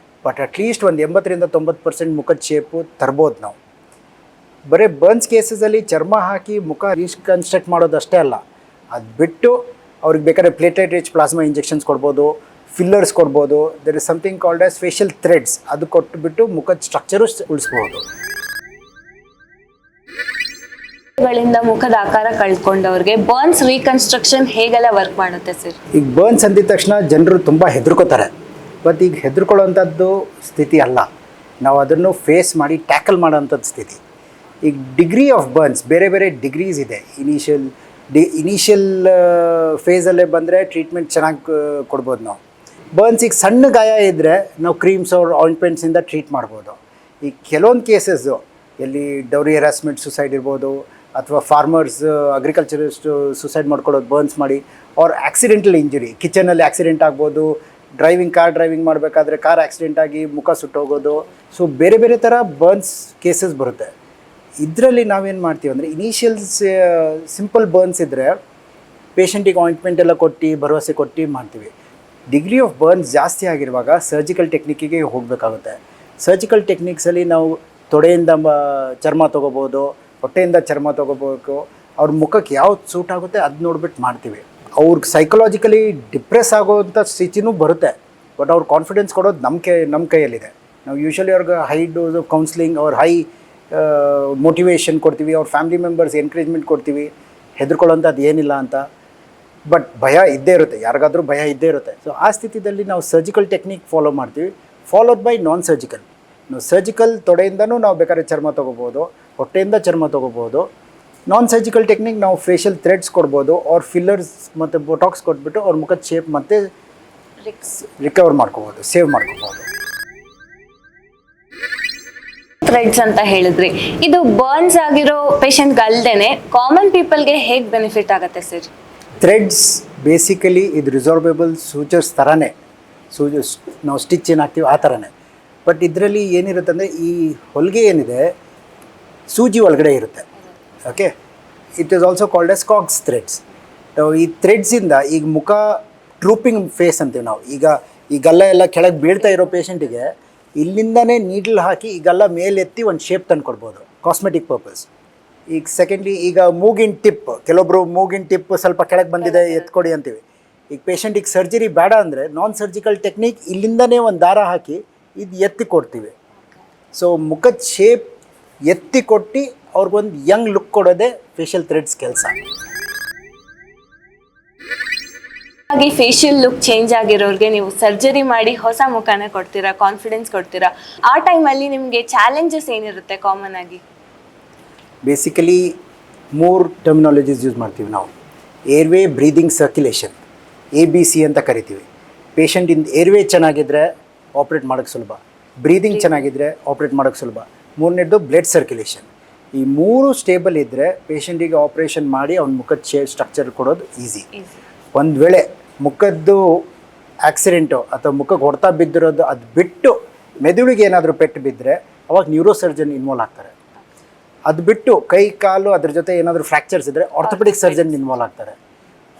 ಬಟ್ ಅಟ್ಲೀಸ್ಟ್ ಒಂದು 80-90% ಮುಖದ ಶೇಪು ತರ್ಬೋದು ನಾವು. ಬರೀ ಬರ್ನ್ಸ್ ಕೇಸಸಲ್ಲಿ ಚರ್ಮ ಹಾಕಿ ಮುಖ ರೀಕನ್ಸ್ಟ್ರಕ್ಟ್ ಮಾಡೋದಷ್ಟೇ ಅಲ್ಲ, ಅದು ಬಿಟ್ಟು ಅವ್ರಿಗೆ ಬೇಕಾದ್ರೆ ಪ್ಲೇಟ್ಲೆಟ್ ರಿಚ್ ಪ್ಲಾಸ್ಮಾ ಇಂಜೆಕ್ಷನ್ಸ್ ಕೊಡ್ಬೋದು, ಫಿಲ್ಲರ್ಸ್ ಕೊಡ್ಬೋದು. There is something called as facial threads, ಅದು ಕೊಟ್ಟುಬಿಟ್ಟು ಮುಖದ ಸ್ಟ್ರಕ್ಚರು ಉಳಿಸ್ಬೋದು. ಗಳಿಂದ ಮುಖದ ಆಕಾರ ಕಳ್ಕೊಂಡವ್ರಿಗೆ ಬರ್ನ್ಸ್ ರೀಕನ್ಸ್ಟ್ರಕ್ಷನ್ ಹೇಗೆಲ್ಲ ವರ್ಕ್ ಮಾಡುತ್ತೆ ಸರ್? ಈಗ ಬರ್ನ್ಸ್ ಅಂದಿದ ತಕ್ಷಣ ಜನರು ತುಂಬ ಹೆದರ್ಕೋತಾರೆ. ಬಟ್ ಈಗ ಹೆದರ್ಕೊಳ್ಳೋವಂಥದ್ದು ಸ್ಥಿತಿ ಅಲ್ಲ. ನಾವು ಅದನ್ನು ಫೇಸ್ ಮಾಡಿ ಟ್ಯಾಕಲ್ ಮಾಡೋಂಥದ್ದು ಸ್ಥಿತಿ. ಈಗ ಡಿಗ್ರಿ ಆಫ್ ಬರ್ನ್ಸ್ ಬೇರೆ ಬೇರೆ ಡಿಗ್ರೀಸ್ ಇದೆ. ಇನಿಷಿಯಲ್ ಫೇಸಲ್ಲೇ ಬಂದರೆ ಟ್ರೀಟ್ಮೆಂಟ್ ಚೆನ್ನಾಗಿ ಕೊಡ್ಬೋದು ನಾವು. ಬರ್ನ್ಸಿಗೆ ಸಣ್ಣ ಗಾಯ ಇದ್ದರೆ ನಾವು ಕ್ರೀಮ್ಸ್ ಅವ್ರ ಆಯಿಂಟ್ಮೆಂಟ್ಸಿಂದ ಟ್ರೀಟ್ ಮಾಡ್ಬೋದು. ಈ ಕೆಲವೊಂದು ಕೇಸಸ್ಸು ಎಲ್ಲಿ ಡೌರಿ ಹರಾಸ್ಮೆಂಟ್ ಸುಸೈಡ್ ಇರ್ಬೋದು, ಅಥವಾ ಫಾರ್ಮರ್ಸ್ ಅಗ್ರಿಕಲ್ಚರಿಸ್ಟು ಸುಸೈಡ್ ಮಾಡ್ಕೊಳ್ಳೋದು ಬರ್ನ್ಸ್ ಮಾಡಿ, ಅವ್ರ ಆಕ್ಸಿಡೆಂಟಲ್ ಇಂಜುರಿ, ಕಿಚನಲ್ಲಿ ಆಕ್ಸಿಡೆಂಟ್ ಆಗ್ಬೋದು, ಕಾರ್ ಡ್ರೈವಿಂಗ್ ಮಾಡಬೇಕಾದ್ರೆ ಕಾರ್ ಆಕ್ಸಿಡೆಂಟ್ ಆಗಿ ಮುಖ ಸುಟ್ಟೋಗೋದು. ಸೊ ಬೇರೆ ಬೇರೆ ಥರ ಬರ್ನ್ಸ್ ಕೇಸಸ್ ಬರುತ್ತೆ. ಇದರಲ್ಲಿ ನಾವೇನು ಮಾಡ್ತೀವಿ ಅಂದರೆ, ಇನಿಷಿಯಲ್ಸ್ ಸಿಂಪಲ್ ಬರ್ನ್ಸ್ ಇದ್ದರೆ ಪೇಷಂಟಿಗೆ ಆಯಿಂಟ್ಮೆಂಟ್ ಎಲ್ಲ ಕೊಟ್ಟು ಭರವಸೆ ಕೊಟ್ಟು ಮಾಡ್ತೀವಿ. ಡಿಗ್ರಿ ಆಫ್ ಬರ್ನ್ಸ್ ಜಾಸ್ತಿ ಆಗಿರುವಾಗ ಸರ್ಜಿಕಲ್ ಟೆಕ್ನಿಕ್ಕಿಗೆ ಹೋಗಬೇಕಾಗುತ್ತೆ. ಸರ್ಜಿಕಲ್ ಟೆಕ್ನಿಕ್ಸಲ್ಲಿ ನಾವು ತೊಡೆಯಿಂದ ಚರ್ಮ ತೊಗೋಬೋದು, ಹೊಟ್ಟೆಯಿಂದ ಚರ್ಮ ತೊಗೋಬೇಕು. ಅವ್ರ ಮುಖಕ್ಕೆ ಯಾವ್ದು ಸೂಟ್ ಆಗುತ್ತೆ ಅದು ನೋಡ್ಬಿಟ್ಟು ಮಾಡ್ತೀವಿ. ಅವ್ರಿಗೆ ಸೈಕಲಾಜಿಕಲಿ ಡಿಪ್ರೆಸ್ ಆಗೋವಂಥ ಸ್ಥಿತಿನೂ ಬರುತ್ತೆ, ಬಟ್ ಅವ್ರ ಕಾನ್ಫಿಡೆನ್ಸ್ ಕೊಡೋದು ನಮ್ಮ ಕೈಯಲ್ಲಿದೆ. ನಾವು ಯೂಶ್ವಲಿ ಅವ್ರಿಗೆ ಹೈ ಡೋಸ್ ಆಫ್ ಕೌನ್ಸ್ಲಿಂಗ್, ಅವ್ರ ಹೈ ಮೋಟಿವೇಶನ್ ಕೊಡ್ತೀವಿ, ಅವ್ರ ಫ್ಯಾಮಿಲಿ ಮೆಂಬರ್ಸ್ ಎನ್ಕರೇಜ್ಮೆಂಟ್ ಕೊಡ್ತೀವಿ, ಹೆದರ್ಕೊಳ್ಳೋಂಥದ್ದು ಏನಿಲ್ಲ ಅಂತ. ಬಟ್ ಭಯ ಇದ್ದೇ ಇರುತ್ತೆ, ಯಾರಿಗಾದ್ರೂ ಭಯ ಇದ್ದೇ ಇರುತ್ತೆ. ಸೊ ಆ ಸ್ಥಿತಿಯಲ್ಲಿ ನಾವು ಸರ್ಜಿಕಲ್ ಟೆಕ್ನಿಕ್ ಫಾಲೋ ಮಾಡ್ತೀವಿ, ಫಾಲೋಡ್ ಬೈ ನಾನ್ ಸರ್ಜಿಕಲ್. ನಾವು ಸರ್ಜಿಕಲ್ ತೊಡೆಯಿಂದನೂ ನಾವು ಬೇಕಾದ್ರೆ ಚರ್ಮ ತೊಗೋಬೋದು, ಹೊಟ್ಟೆಯಿಂದ ಚರ್ಮ ತೊಗೋಬೋದು. ನಾನ್ ಸರ್ಜಿಕಲ್ ಟೆಕ್ನಿಕ್ ನಾವು ಫೇಶಿಯಲ್ ಥ್ರೆಡ್ಸ್ ಕೊಡ್ಬೋದು, ಅವ್ರ ಫಿಲ್ಲರ್ಸ್ ಮತ್ತು ಬೋಟಾಕ್ಸ್ ಕೊಟ್ಬಿಟ್ಟು ಅವ್ರ ಮುಖದ ಶೇಪ್ ಮತ್ತೆ ರಿಕವರ್ ಮಾಡ್ಕೋಬೋದು, ಸೇವ್ ಮಾಡ್ಕೋಬೋದು. ಥ್ರೆಡ್ಸ್ ಅಂತ ಹೇಳಿದ್ರಿ, ಇದು ಬರ್ನ್ಸ್ ಆಗಿರೋ ಪೇಷಂಟ್ಗೆ ಅಲ್ಲದೆ ಕಾಮನ್ ಪೀಪಲ್ಗೆ ಹೇಗೆ ಬೆನಿಫಿಟ್ ಆಗುತ್ತೆ ಸರ್? ಥ್ರೆಡ್ಸ್ ಬೇಸಿಕಲಿ ಇದು ರಿಸಾರ್ವೇಬಲ್ ಸೂಚರ್ಸ್ ಥರನೇ, ನಾವು ಸ್ಟಿಚ್ ಏನು ಹಾಕ್ತೀವಿ ಆ ಥರನೇ. ಬಟ್ ಇದರಲ್ಲಿ ಏನಿರುತ್ತೆ ಅಂದರೆ, ಈ ಹೊಲಿಗೆ ಏನಿದೆ ಸೂಜಿ ಒಳಗಡೆ ಇರುತ್ತೆ. Okay, it is also called as cogs threads. ಈ ಥ್ರೆಡ್ಸಿಂದ ಈಗ ಮುಖ ಟ್ರೂಪಿಂಗ್ ಫೇಸ್ ಅಂತೀವಿ ನಾವು. ಈಗ ಈ ಗಲ್ಲ ಎಲ್ಲ ಕೆಳಗೆ ಬೀಳ್ತಾ ಇರೋ ಪೇಷಂಟಿಗೆ ಇಲ್ಲಿಂದನೇ ನೀಡ್ಲ್ ಹಾಕಿ ಈ ಗಲ್ಲ ಮೇಲೆತ್ತಿ ಒಂದು ಶೇಪ್ ತಂದು ಕೊಡ್ಬೋದು, ಕಾಸ್ಮೆಟಿಕ್ ಪರ್ಪಸ್. ಈಗ ಸೆಕೆಂಡ್ಲಿ, ಈಗ ಮೂಗಿನ ಟಿಪ್, ಕೆಲವೊಬ್ರು ಮೂಗಿನ ಟಿಪ್ ಸ್ವಲ್ಪ ಕೆಳಗೆ ಬಂದಿದೆ ಎತ್ಕೊಡಿ ಅಂತೀವಿ. ಈಗ ಪೇಷಂಟಿಗೆ ಸರ್ಜರಿ ಬೇಡ ಅಂದರೆ ನಾನ್ ಸರ್ಜಿಕಲ್ ಟೆಕ್ನಿಕ್, ಇಲ್ಲಿಂದನೇ ಒಂದು ದಾರ ಹಾಕಿ ಇದು ಎತ್ತಿ ಕೊಡ್ತೀವಿ. ಸೊ ಮುಖದ ಶೇಪ್ ಎತ್ತಿ ಕೊಟ್ಟು ಅವ್ರಿಗೊಂದು ಯಂಗ್ ಲುಕ್ ಕೊಡೋದೇ ಫೇಶಿಯಲ್ ಥ್ರೆಡ್ಸ್ ಕೆಲಸ. ಹಾಗೆ ಫೇಶಿಯಲ್ ಲುಕ್ ಚೇಂಜ್ ಆಗಿರೋರಿಗೆ ನೀವು ಸರ್ಜರಿ ಮಾಡಿ ಹೊಸ ಮುಖನೇ ಕೊಡ್ತೀರಾ, ಕಾನ್ಫಿಡೆನ್ಸ್ ಕೊಡ್ತೀರಾ. ಆ ಟೈಮಲ್ಲಿ ನಿಮಗೆ ಚಾಲೆಂಜಸ್ ಏನಿರುತ್ತೆ ಕಾಮನ್ ಆಗಿ? ಬೇಸಿಕಲಿ 3 ಟರ್ಮಿನಾಲಜೀಸ್ ಯೂಸ್ ಮಾಡ್ತೀವಿ ನಾವು. ಏರ್ವೇ, ಬ್ರೀದಿಂಗ್, ಸರ್ಕ್ಯುಲೇಷನ್, ABC ಅಂತ ಕರಿತೀವಿ. ಪೇಷಂಟಿಂದ ಏರ್ವೇ ಚೆನ್ನಾಗಿದ್ದರೆ ಆಪ್ರೇಟ್ ಮಾಡೋಕ್ಕೆ ಸುಲಭ, ಬ್ರೀದಿಂಗ್ ಚೆನ್ನಾಗಿದ್ದರೆ ಆಪ್ರೇಟ್ ಮಾಡೋಕ್ಕೆ ಸುಲಭ, 3ನೇದು ಬ್ಲಡ್ ಸರ್ಕ್ಯುಲೇಷನ್. ಈ 3 ಸ್ಟೇಬಲ್ ಇದ್ದರೆ ಪೇಷಂಟಿಗೆ ಆಪ್ರೇಷನ್ ಮಾಡಿ ಅವ್ನ ಮುಖದ ಸ್ಟ್ರಕ್ಚರ್ ಕೊಡೋದು ಈಸಿ. ಒಂದು ವೇಳೆ ಮುಖದ್ದು ಆಕ್ಸಿಡೆಂಟು ಅಥವಾ ಮುಖಕ್ಕೆ ಹೊಡೆತ ಬಿದ್ದಿರೋದು ಅದು ಬಿಟ್ಟು ಮೆದುಳಿಗೆ ಏನಾದರೂ ಪೆಟ್ಟು ಬಿದ್ದರೆ ಅವಾಗ ನ್ಯೂರೋ ಸರ್ಜನ್ ಇನ್ವಾಲ್ವ್ ಆಗ್ತಾರೆ. ಅದು ಬಿಟ್ಟು ಕೈ ಕಾಲು ಅದ್ರ ಜೊತೆ ಏನಾದರೂ ಫ್ರ್ಯಾಕ್ಚರ್ಸ್ ಇದ್ದರೆ ಆರ್ಥೋಪೆಡಿಕ್ ಸರ್ಜನ್ ಇನ್ವಾಲ್ವ್ ಆಗ್ತಾರೆ.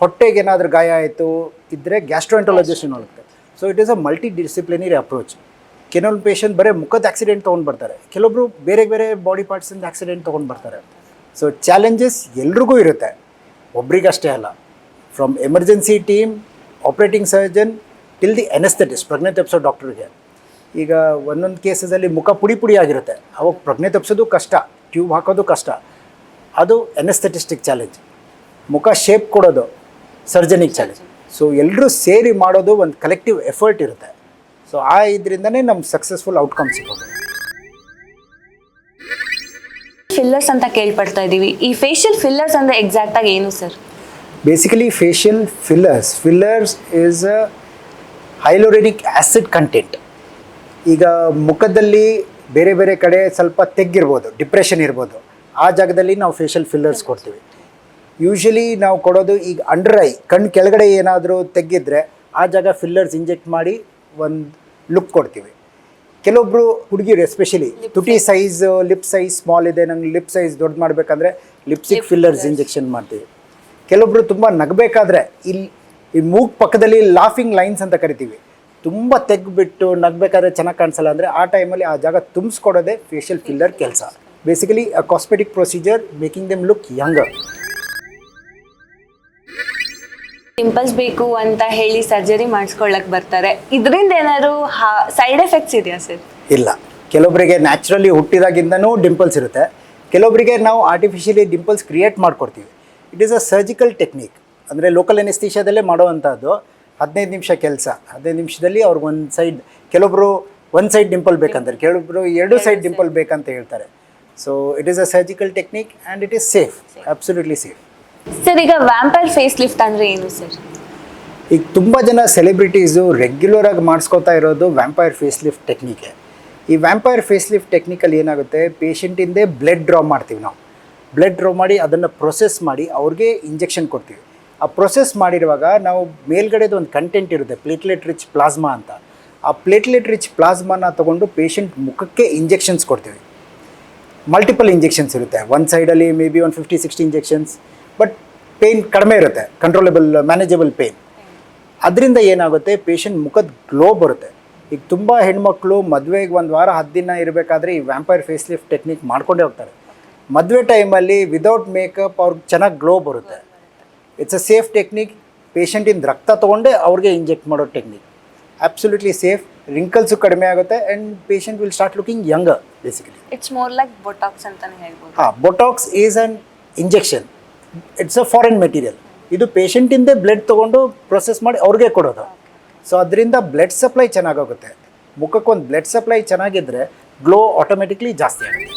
ಹೊಟ್ಟೆಗೆ ಏನಾದರೂ ಗಾಯ ಆಯಿತು ಇದ್ದರೆ ಗ್ಯಾಸ್ಟ್ರೋಎಂಟರಾಲಜಿಸ್ಟ್ ಇನ್ವಾಲ್ವ್ ಆಗ್ತಾರೆ. So it is a multi disciplinary approach. ಕೆಲವೊಂದು ಪೇಷಂಟ್ ಬರೀ ಮುಖದ ಆಕ್ಸಿಡೆಂಟ್ ತೊಗೊಂಡು ಬರ್ತಾರೆ, ಕೆಲವೊಬ್ಬರು ಬೇರೆ ಬೇರೆ ಬಾಡಿ ಪಾರ್ಟ್ಸಿಂದ ಆಕ್ಸಿಡೆಂಟ್ ತೊಗೊಂಡು ಬರ್ತಾರೆ. ಸೊ ಚಾಲೆಂಜಸ್ ಎಲ್ರಿಗೂ ಇರುತ್ತೆ, ಒಬ್ರಿಗಷ್ಟೇ ಅಲ್ಲ. From emergency team, operating surgeon till the anaesthetist, ಪ್ರಜ್ಞೆ ತಪ್ಪಿಸೋ ಡಾಕ್ಟ್ರಿಗೆ. ಈಗ ಒಂದೊಂದು ಕೇಸಲ್ಲಿ ಮುಖ ಪುಡಿ ಆಗಿರುತ್ತೆ, ಅವಾಗ ಪ್ರಜ್ಞೆ ತಪ್ಪಿಸೋದು ಕಷ್ಟ, ಟ್ಯೂಬ್ ಹಾಕೋದು ಕಷ್ಟ. ಅದು ಎನೆಸ್ಥೆಟಿಸ್ಟಿಕ್ ಚಾಲೆಂಜ್. ಮುಖ ಶೇಪ್ ಕೊಡೋದು ಸರ್ಜನಿಗೆ ಚಾಲೆಂಜ್. ಸೊ ಎಲ್ಲರೂ ಸೇರಿ ಮಾಡೋದು ಒಂದು ಕಲೆಕ್ಟಿವ್ ಎಫರ್ಟ್ ಇರುತ್ತೆ. ಸೊ ಆ ಇದರಿಂದನೇ ನಮ್ಗೆ ಸಕ್ಸಸ್ಫುಲ್ ಔಟ್ಕಮ್ ಸಿಗೋದು. ಫಿಲ್ಲರ್ಸ್ ಅಂತ ಕೇಳ್ಪಡ್ತಾ ಇದ್ದೀವಿ, ಈ ಫೇಶಿಯಲ್ ಫಿಲ್ಲರ್ಸ್ ಅಂದರೆ ಎಕ್ಸಾಕ್ಟಾಗಿ ಏನು sir? Basically facial fillers is a hyaluronic acid content. ಈಗ ಮುಖದಲ್ಲಿ ಬೇರೆ ಬೇರೆ ಕಡೆ ಸ್ವಲ್ಪ ತೆಗ್ಗಿರ್ಬೋದು, ಡಿಪ್ರೆಷನ್ ಇರ್ಬೋದು, ಆ ಜಾಗದಲ್ಲಿ ನಾವು ಫೇಶಿಯಲ್ ಫಿಲ್ಲರ್ಸ್ ಕೊಡ್ತೀವಿ. ಯೂಶ್ವಲಿ ನಾವು ಕೊಡೋದು ಈಗ ಅಂಡರ್ ಐ, ಕಣ್ಣು ಕೆಳಗಡೆ ಏನಾದರೂ ತೆಗ್ಗಿದ್ರೆ ಆ ಜಾಗ ಫಿಲ್ಲರ್ಸ್ ಇಂಜೆಕ್ಟ್ ಮಾಡಿ ಒಂದು ಲುಕ್ ಕೊಡ್ತೀವಿ. ಕೆಲವೊಬ್ಬರು ಹುಡುಗಿರು ಎಸ್ಪೆಷಲಿ ತುಟಿ ಸೈಜ್, ಲಿಪ್ ಸೈಜ್ ಸ್ಮಾಲ್ ಇದೆ, ನಂಗೆ ಲಿಪ್ ಸೈಜ್ ದೊಡ್ಡ ಮಾಡಬೇಕಂದ್ರೆ ಲಿಪ್ಸಿಕ್ ಫಿಲ್ಲರ್ಸ್ ಇಂಜೆಕ್ಷನ್ ಮಾಡ್ತೀವಿ. ಕೆಲವೊಬ್ಬರು ತುಂಬ ನಗಬೇಕಾದ್ರೆ ಇಲ್ಲಿ ಈ ಮೂಗ್ ಪಕ್ಕದಲ್ಲಿ ಲಾಫಿಂಗ್ ಲೈನ್ಸ್ ಅಂತ ಕರಿತೀವಿ, ತುಂಬ ತೆಗ್ಬಿಟ್ಟು ನಗಬೇಕಾದ್ರೆ ಚೆನ್ನಾಗಿ ಕಾಣಿಸಲ್ಲ ಅಂದರೆ ಆ ಟೈಮಲ್ಲಿ ಆ ಜಾಗ ತುಂಬಿಸ್ಕೊಡೋದೇ ಫೇಶಿಯಲ್ ಫಿಲ್ಲರ್ ಕೆಲಸ. ಬೇಸಿಕಲಿ ಅ cosmetic procedure making them look younger. Pimples ಬೇಕು ಅಂತ ಹೇಳಿ ಸರ್ಜರಿ ಮಾಡಿಸ್ಕೊಳ್ಳಕ್ ಬರ್ತಾರೆ, ಇದರಿಂದ ಏನಾದ್ರು ಸೈಡ್ ಎಫೆಕ್ಟ್ಸ್ ಇದೆಯಾ ಸರ್? ಇಲ್ಲ, ಕೆಲವೊಬ್ಬರಿಗೆ ನ್ಯಾಚುರಲಿ ಹುಟ್ಟಿದಾಗಿಂದನೂ ಡಿಂಪಲ್ಸ್ ಇರುತ್ತೆ, ಕೆಲವೊಬ್ಬರಿಗೆ ನಾವು ಆರ್ಟಿಫಿಷಿಯಲಿ ಡಿಂಪಲ್ಸ್ ಕ್ರಿಯೇಟ್ ಮಾಡ್ಕೊಡ್ತೀವಿ. It is a surgical technique, ಅಂದರೆ ಲೋಕಲ್ ಎನೆಸ್ಥೀಷಿಯಾದಲ್ಲೇ ಮಾಡೋವಂಥದ್ದು. 15 ನಿಮಿಷ ಕೆಲಸ, 15 ನಿಮಿಷದಲ್ಲಿ ಅವ್ರಿಗೊಂದು ಸೈಡ್. ಕೆಲವೊಬ್ಬರು ಒನ್ ಸೈಡ್ ಡಿಂಪಲ್ ಬೇಕಂತಾರೆ, ಕೆಲವೊಬ್ರು ಎರಡು ಸೈಡ್ ಡಿಂಪಲ್ ಬೇಕಂತ ಹೇಳ್ತಾರೆ. So it is a surgical technique and it is safe, absolutely safe. Sir ಈಗ ವ್ಯಾಂಪೈರ್ ಫೇಸ್ ಲಿಫ್ಟ್ ಅಂದರೆ ಏನು ಸರ್? ಈಗ ತುಂಬ ಜನ ಸೆಲೆಬ್ರಿಟೀಸು ರೆಗ್ಯುಲರಾಗಿ ಮಾಡಿಸ್ಕೋತಾ ಇರೋದು ವ್ಯಾಂಪೈರ್ ಫೇಸ್ ಲಿಫ್ಟ್ ಟೆಕ್ನಿಕೆ. ಈ ವ್ಯಾಂಪೈರ್ ಫೇಸ್ ಲಿಫ್ಟ್ ಟೆಕ್ನಿಕಲ್ಲಿ ಏನಾಗುತ್ತೆ, ಪೇಷಂಟಿಂದೇ ಬ್ಲಡ್ ಡ್ರಾ ಮಾಡ್ತೀವಿ ನಾವು. ಬ್ಲಡ್ ಡ್ರಾ ಮಾಡಿ ಅದನ್ನು ಪ್ರೊಸೆಸ್ ಮಾಡಿ ಅವ್ರಿಗೆ ಇಂಜೆಕ್ಷನ್ ಕೊಡ್ತೀವಿ. ಆ ಪ್ರೊಸೆಸ್ ಮಾಡಿರುವಾಗ ನಾವು ಮೇಲ್ಗಡೆದು ಒಂದು ಕಂಟೆಂಟ್ ಇರುತ್ತೆ, ಪ್ಲೇಟ್ಲೆಟ್ ರಿಚ್ ಪ್ಲಾಸ್ಮಾ ಅಂತ. ಆ ಪ್ಲೇಟ್ಲೆಟ್ ರಿಚ್ ಪ್ಲಾಸ್ಮಾನ ತೊಗೊಂಡು ಪೇಷಂಟ್ ಮುಖಕ್ಕೆ ಇಂಜೆಕ್ಷನ್ಸ್ ಕೊಡ್ತೀವಿ. ಮಲ್ಟಿಪಲ್ ಇಂಜೆಕ್ಷನ್ಸ್ ಇರುತ್ತೆ, ಒಂದು ಸೈಡಲ್ಲಿ ಮೇ ಬಿ ಒಂದು 50-60 ಇಂಜೆಕ್ಷನ್ಸ್. ಬಟ್ ಪೇಯ್ನ್ ಕಡಿಮೆ ಇರುತ್ತೆ, ಕಂಟ್ರೋಲೆಬಲ್ ಮ್ಯಾನೇಜಬಲ್ ಪೇಯ್ನ್. ಅದರಿಂದ ಏನಾಗುತ್ತೆ, ಪೇಷಂಟ್ ಮುಖದ ಗ್ಲೋ ಬರುತ್ತೆ. ಈಗ ತುಂಬ ಹೆಣ್ಮಕ್ಳು ಮದುವೆಗೆ ಒಂದು ವಾರ 10 ದಿನ ಇರಬೇಕಾದ್ರೆ ಈ ವ್ಯಾಂಪೈರ್ ಫೇಸ್ ಲಿಫ್ಟ್ ಟೆಕ್ನಿಕ್ ಮಾಡ್ಕೊಂಡೇ ಹೋಗ್ತಾರೆ. ಮದುವೆ ಟೈಮಲ್ಲಿ ವಿದೌಟ್ ಮೇಕಪ್ ಅವ್ರಿಗೆ ಚೆನ್ನಾಗಿ ಗ್ಲೋ ಬರುತ್ತೆ. It's a safe technique. ಪೇಷಂಟಿಂದ ರಕ್ತ ತೊಗೊಂಡೇ ಅವ್ರಿಗೆ ಇಂಜೆಕ್ಟ್ ಮಾಡೋ ಟೆಕ್ನಿಕ್. Absolutely safe. ರಿಂಕಲ್ಸು ಕಡಿಮೆ ಆಗುತ್ತೆ and patient will start looking younger basically. It's more like Botox ಅಂತಾನೆ ಹೇಳ್ಬೋದು. Botox is an injection. It's a foreign material. ಇದು ಪೇಷಂಟಿಂದೇ ಬ್ಲಡ್ ತೊಗೊಂಡು ಪ್ರೊಸೆಸ್ ಮಾಡಿ ಅವ್ರಿಗೆ ಕೊಡೋದು. ಸೊ ಅದರಿಂದ ಬ್ಲಡ್ ಸಪ್ಲೈ ಚೆನ್ನಾಗೋಗುತ್ತೆ. ಮುಖಕ್ಕೊಂದು ಬ್ಲಡ್ ಸಪ್ಲೈ ಚೆನ್ನಾಗಿದ್ದರೆ ಗ್ಲೋ ಆಟೋಮೆಟಿಕ್ಲಿ ಜಾಸ್ತಿ ಆಗುತ್ತೆ.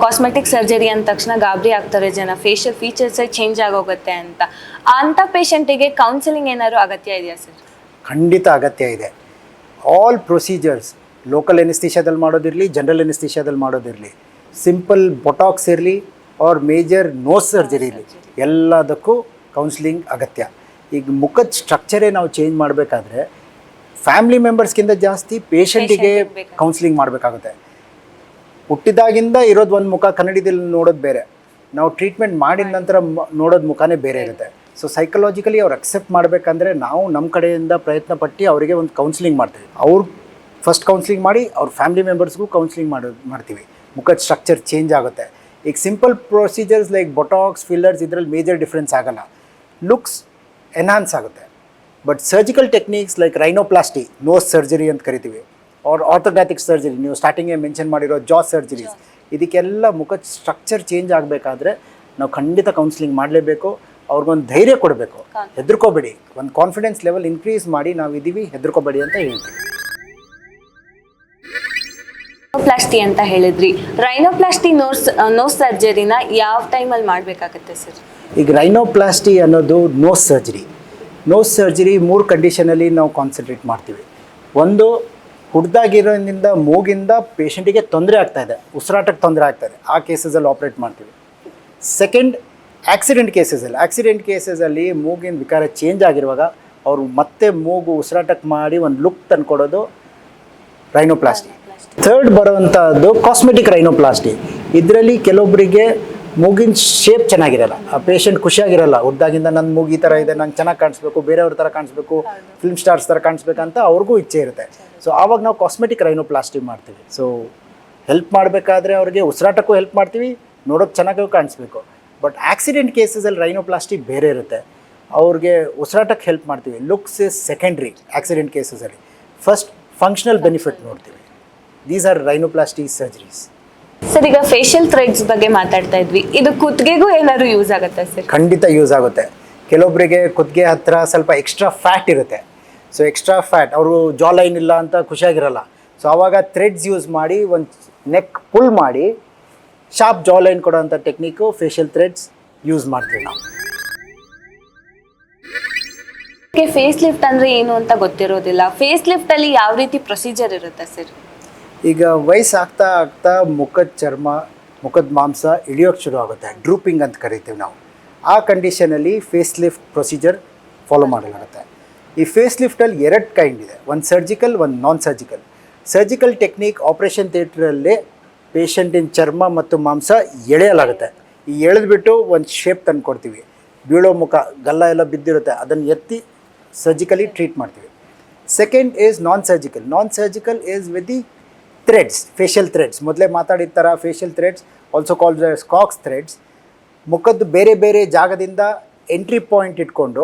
ಕಾಸ್ಮೆಟಿಕ್ ಸರ್ಜರಿ ಅಂದ ತಕ್ಷಣ ಗಾಬರಿ ಆಗ್ತಾರೆ ಜನ, ಫೇಶಿಯಲ್ ಫೀಚರ್ಸೇ ಚೇಂಜ್ ಆಗೋಗುತ್ತೆ ಅಂತ. ಅಂಥ ಪೇಷಂಟಿಗೆ ಕೌನ್ಸಿಲಿಂಗ್ ಏನಾದ್ರು ಅಗತ್ಯ ಇದೆಯಾ ಸರ್? ಖಂಡಿತ ಅಗತ್ಯ ಇದೆ. ಆಲ್ ಪ್ರೊಸೀಜರ್ಸ್, ಲೋಕಲ್ ಎನಿಸ್ಥಿಷಿಯಾದಲ್ಲಿ ಮಾಡೋದಿರಲಿ, ಜನರಲ್ ಎನಿಸ್ಥಿಷಿಯಾದಲ್ಲಿ ಮಾಡೋದಿರಲಿ, ಸಿಂಪಲ್ ಬೊಟಾಕ್ಸ್ ಇರಲಿ ಆರ್ ಮೇಜರ್ ನೋಸ್ ಸರ್ಜರಿ ಇರಲಿ, ಎಲ್ಲದಕ್ಕೂ ಕೌನ್ಸಿಲಿಂಗ್ ಅಗತ್ಯ. ಈಗ ಮುಖದ ಸ್ಟ್ರಕ್ಚರೇ ನಾವು ಚೇಂಜ್ ಮಾಡಬೇಕಾದ್ರೆ ಫ್ಯಾಮಿಲಿ ಮೆಂಬರ್ಸ್ಗಿಂತ ಜಾಸ್ತಿ ಪೇಷಂಟಿಗೆ ಕೌನ್ಸಿಲಿಂಗ್ ಮಾಡಬೇಕಾಗುತ್ತೆ. ಹುಟ್ಟಿದಾಗಿಂದ ಇರೋದು ಒಂದು ಮುಖ, ಕನ್ನಡಿದಲ್ಲಿ ನೋಡೋದು ಬೇರೆ, ನಾವು ಟ್ರೀಟ್ಮೆಂಟ್ ಮಾಡಿದ ನಂತರ ನೋಡೋದು ಮುಖನೇ ಬೇರೆ ಇರುತ್ತೆ. ಸೊ ಸೈಕಲಾಜಿಕಲಿ ಅವ್ರು ಅಕ್ಸೆಪ್ಟ್ ಮಾಡಬೇಕಂದ್ರೆ ನಾವು ನಮ್ಮ ಕಡೆಯಿಂದ ಪ್ರಯತ್ನ ಪಟ್ಟು ಅವರಿಗೆ ಒಂದು ಕೌನ್ಸಿಲಿಂಗ್ ಮಾಡ್ತೀವಿ. ಅವ್ರು ಫಸ್ಟ್ ಕೌನ್ಸಿಲಿಂಗ್ ಮಾಡಿ ಅವ್ರ ಫ್ಯಾಮಿಲಿ ಮೆಂಬರ್ಸ್ಗೂ ಕೌನ್ಸಿಲಿಂಗ್ ಮಾಡ್ತೀವಿ. ಮುಖದ ಸ್ಟ್ರಕ್ಚರ್ ಚೇಂಜ್ ಆಗುತ್ತೆ. ಈಗ simple procedures like botox, fillers ಇದರಲ್ಲಿ ಮೇಜರ್ ಡಿಫ್ರೆನ್ಸ್ ಆಗಲ್ಲ, ಲುಕ್ಸ್ ಎನ್ಹಾನ್ಸ್ ಆಗುತ್ತೆ. But surgical techniques like rhinoplasty, nose surgery ಅಂತ ಕರಿತೀವಿ, ಆರ್ ಆರ್ಥೋಗ್ರಾಫಿಕ್ ಸರ್ಜರಿ, ನೀವು ಸ್ಟಾರ್ಟಿಂಗೇ ಮೆನ್ಷನ್ ಮಾಡಿರೋ ಜಾ ಸರ್ಜರೀಸ್, ಇದಕ್ಕೆಲ್ಲ ಮುಖದ ಸ್ಟ್ರಕ್ಚರ್ ಚೇಂಜ್ ಆಗಬೇಕಾದ್ರೆ ನಾವು ಖಂಡಿತ ಕೌನ್ಸಿಲಿಂಗ್ ಮಾಡಲೇಬೇಕು. ಅವ್ರಿಗೊಂದು ಧೈರ್ಯ ಕೊಡಬೇಕು, ಹೆದರ್ಕೋಬೇಡಿ, ಒಂದು ಕಾನ್ಫಿಡೆನ್ಸ್ ಲೆವೆಲ್ ಇನ್ಕ್ರೀಸ್ ಮಾಡಿ ನಾವು ಇದೀವಿ, ಹೆದರ್ಕೋಬೇಡಿ ಅಂತ ಹೇಳ್ತೀವಿ. ರೈನೋಪ್ಲಾಸ್ಟಿ ಅಂತ ಹೇಳಿದ್ರಿ, ರೈನೋಪ್ಲಾಸ್ಟಿ ನೋಸ್ ಸರ್ಜರಿನ ಯಾವ ಟೈಮಲ್ಲಿ ಮಾಡಬೇಕಾಗುತ್ತೆ ಸರ್? ಈಗ ರೈನೋಪ್ಲಾಸ್ಟಿ ಅನ್ನೋದು ನೋಸ್ ಸರ್ಜರಿ. ನೋಸ್ ಸರ್ಜರಿ 3 ಕಂಡೀಷನಲ್ಲಿ ನಾವು ಕಾನ್ಸಂಟ್ರೇಟ್ ಮಾಡ್ತೀವಿ. ಒಂದು, ಹುಡ್ದಾಗಿರೋದ್ರಿಂದ ಮೂಗಿಂದ ಪೇಷಂಟಿಗೆ ತೊಂದರೆ ಆಗ್ತಾಯಿದೆ, ಉಸಿರಾಟಕ್ಕೆ ತೊಂದರೆ ಆಗ್ತಾಯಿದೆ, ಆ ಕೇಸಸಲ್ಲಿ ಆಪ್ರೇಟ್ ಮಾಡ್ತೀವಿ. ಸೆಕೆಂಡ್, ಆಕ್ಸಿಡೆಂಟ್ ಕೇಸಸಲ್ಲಿ ಮೂಗಿನ ವಿಕಾರ ಚೇಂಜ್ ಆಗಿರುವಾಗ ಅವರು ಮತ್ತೆ ಮೂಗು ಉಸಿರಾಟಕ್ಕೆ ಮಾಡಿ ಒಂದು ಲುಕ್ ತಂದುಕೊಡೋದು ರೈನೋಪ್ಲಾಸ್ಟಿ. ಥರ್ಡ್ ಬರುವಂಥದ್ದು ಕಾಸ್ಮೆಟಿಕ್ ರೈನೋಪ್ಲಾಸ್ಟಿ. ಇದರಲ್ಲಿ ಕೆಲವೊಬ್ಬರಿಗೆ ಮೂಗಿನ ಶೇಪ್ ಚೆನ್ನಾಗಿರಲ್ಲ, ಆ ಪೇಷಂಟ್ ಖುಷಿಯಾಗಿರಲ್ಲ, ಹುಡ್ದಾಗಿಂದ ನನ್ನ ಮೂಗು ಈ ಥರ ಇದೆ, ನಂಗೆ ಚೆನ್ನಾಗಿ ಕಾಣಿಸ್ಬೇಕು, ಬೇರೆಯವ್ರ ಥರ ಕಾಣಿಸ್ಬೇಕು, ಫಿಲ್ಮ್ ಸ್ಟಾರ್ಸ್ ಥರ ಕಾಣಿಸ್ಬೇಕಂತ ಅವ್ರಿಗೂ ಇಚ್ಛೆ ಇರುತ್ತೆ. ಸೊ ಆವಾಗ ನಾವು ಕಾಸ್ಮೆಟಿಕ್ ರೈನೋಪ್ಲಾಸ್ಟಿ ಮಾಡ್ತೀವಿ. ಸೊ ಹೆಲ್ಪ್ ಮಾಡಬೇಕಾದ್ರೆ ಅವ್ರಿಗೆ ಉಸಿರಾಟಕ್ಕೂ ಹೆಲ್ಪ್ ಮಾಡ್ತೀವಿ, ನೋಡೋಕೆ ಚೆನ್ನಾಗೂ ಕಾಣಿಸ್ಬೇಕು. ಬಟ್ ಆಕ್ಸಿಡೆಂಟ್ ಕೇಸಸಲ್ಲಿ ರೈನೋಪ್ಲಾಸ್ಟಿ ಬೇರೆ ಇರುತ್ತೆ, ಅವ್ರಿಗೆ ಉಸಿರಾಟಕ್ಕೆ ಹೆಲ್ಪ್ ಮಾಡ್ತೀವಿ. ಲುಕ್ಸ್ ಇಸ್ ಸೆಕೆಂಡ್ರಿ ಆಕ್ಸಿಡೆಂಟ್ ಕೇಸಸಲ್ಲಿ. ಫಸ್ಟ್ ಫಂಕ್ಷನಲ್ ಬೆನಿಫಿಟ್ ನೋಡ್ತೀವಿ. These are rhinoplasty surgeries. Sir ಈಗ ಫೇಶಿಯಲ್ ಥ್ರೆಡ್ಸ್ ಬಗ್ಗೆ ಮಾತಾಡ್ತಾ ಇದ್ವಿ, ಇದು ಕುತ್ತಿಗೆಗೂ ಏನಾದ್ರು ಯೂಸ್ ಆಗುತ್ತೆ ಸರ್? ಖಂಡಿತ ಯೂಸ್ ಆಗುತ್ತೆ. ಕೆಲವೊಬ್ಬರಿಗೆ ಕುತ್ತಿಗೆ ಹತ್ರ ಸ್ವಲ್ಪ ಎಕ್ಸ್ಟ್ರಾ ಫ್ಯಾಟ್ ಇರುತ್ತೆ. ಸೊ ಎಕ್ಸ್ಟ್ರಾ ಫ್ಯಾಟ್, ಅವರು ಜಾ ಲೈನ್ ಇಲ್ಲ ಅಂತ ಖುಷಿಯಾಗಿರಲ್ಲ. ಸೊ ಆವಾಗ ಥ್ರೆಡ್ಸ್ ಯೂಸ್ ಮಾಡಿ ಒಂದು ನೆಕ್ ಪುಲ್ ಮಾಡಿ ಶಾರ್ಪ್ ಜಾ ಲೈನ್ ಕೊಡೋಂಥ ಟೆಕ್ನಿಕ್ಕು ಫೇಶಿಯಲ್ ಥ್ರೆಡ್ಸ್ ಯೂಸ್ ಮಾಡ್ತೀವಿ ನಾವು. ಫೇಸ್ ಲಿಫ್ಟ್ ಅಂದರೆ ಏನು ಅಂತ ಗೊತ್ತಿರೋದಿಲ್ಲ, ಫೇಸ್ ಲಿಫ್ಟಲ್ಲಿ ಯಾವ ರೀತಿ ಪ್ರೊಸೀಜರ್ ಇರುತ್ತೆ ಸರ್? ಈಗ ವಯಸ್ಸಾಗ್ತಾ ಆಗ್ತಾ ಮುಖದ ಚರ್ಮ, ಮುಖದ ಮಾಂಸ ಇಳಿಯೋಕ್ಕೆ ಶುರು ಆಗುತ್ತೆ, ಡ್ರೂಪಿಂಗ್ ಅಂತ ಕರಿತೀವಿ ನಾವು. ಆ ಕಂಡೀಷನಲ್ಲಿ ಫೇಸ್ ಲಿಫ್ಟ್ ಪ್ರೊಸೀಜರ್ ಫಾಲೋ ಮಾಡಲಾಗುತ್ತೆ. ಈ ಫೇಸ್ ಲಿಫ್ಟಲ್ಲಿ 2 ಕೈಂಡ್ ಇದೆ, ಒಂದು ಸರ್ಜಿಕಲ್, ಒಂದು ನಾನ್ ಸರ್ಜಿಕಲ್. ಸರ್ಜಿಕಲ್ ಟೆಕ್ನಿಕ್ ಆಪ್ರೇಷನ್ ಥಿಯೇಟ್ರಲ್ಲೇ ಪೇಷಂಟಿನ ಚರ್ಮ ಮತ್ತು ಮಾಂಸ ಎಳೆಯಲಾಗುತ್ತೆ. ಈ ಎಳೆದ್ಬಿಟ್ಟು ಒಂದು ಶೇಪ್ ತಂದು ಕೊಡ್ತೀವಿ. ಬೀಳೋ ಮುಖ, ಗಲ್ಲ ಎಲ್ಲ ಬಿದ್ದಿರುತ್ತೆ, ಅದನ್ನು ಎತ್ತಿ ಸರ್ಜಿಕಲಿ ಟ್ರೀಟ್ ಮಾಡ್ತೀವಿ. Second is non surgical. Non surgical is with the threads, facial threads. ಮೊದಲೇ ಮಾತಾಡಿದ ಥರ facial threads, also called cogs threads. ಮುಖದ್ದು ಬೇರೆ ಬೇರೆ ಜಾಗದಿಂದ ಎಂಟ್ರಿ ಪಾಯಿಂಟ್ ಇಟ್ಕೊಂಡು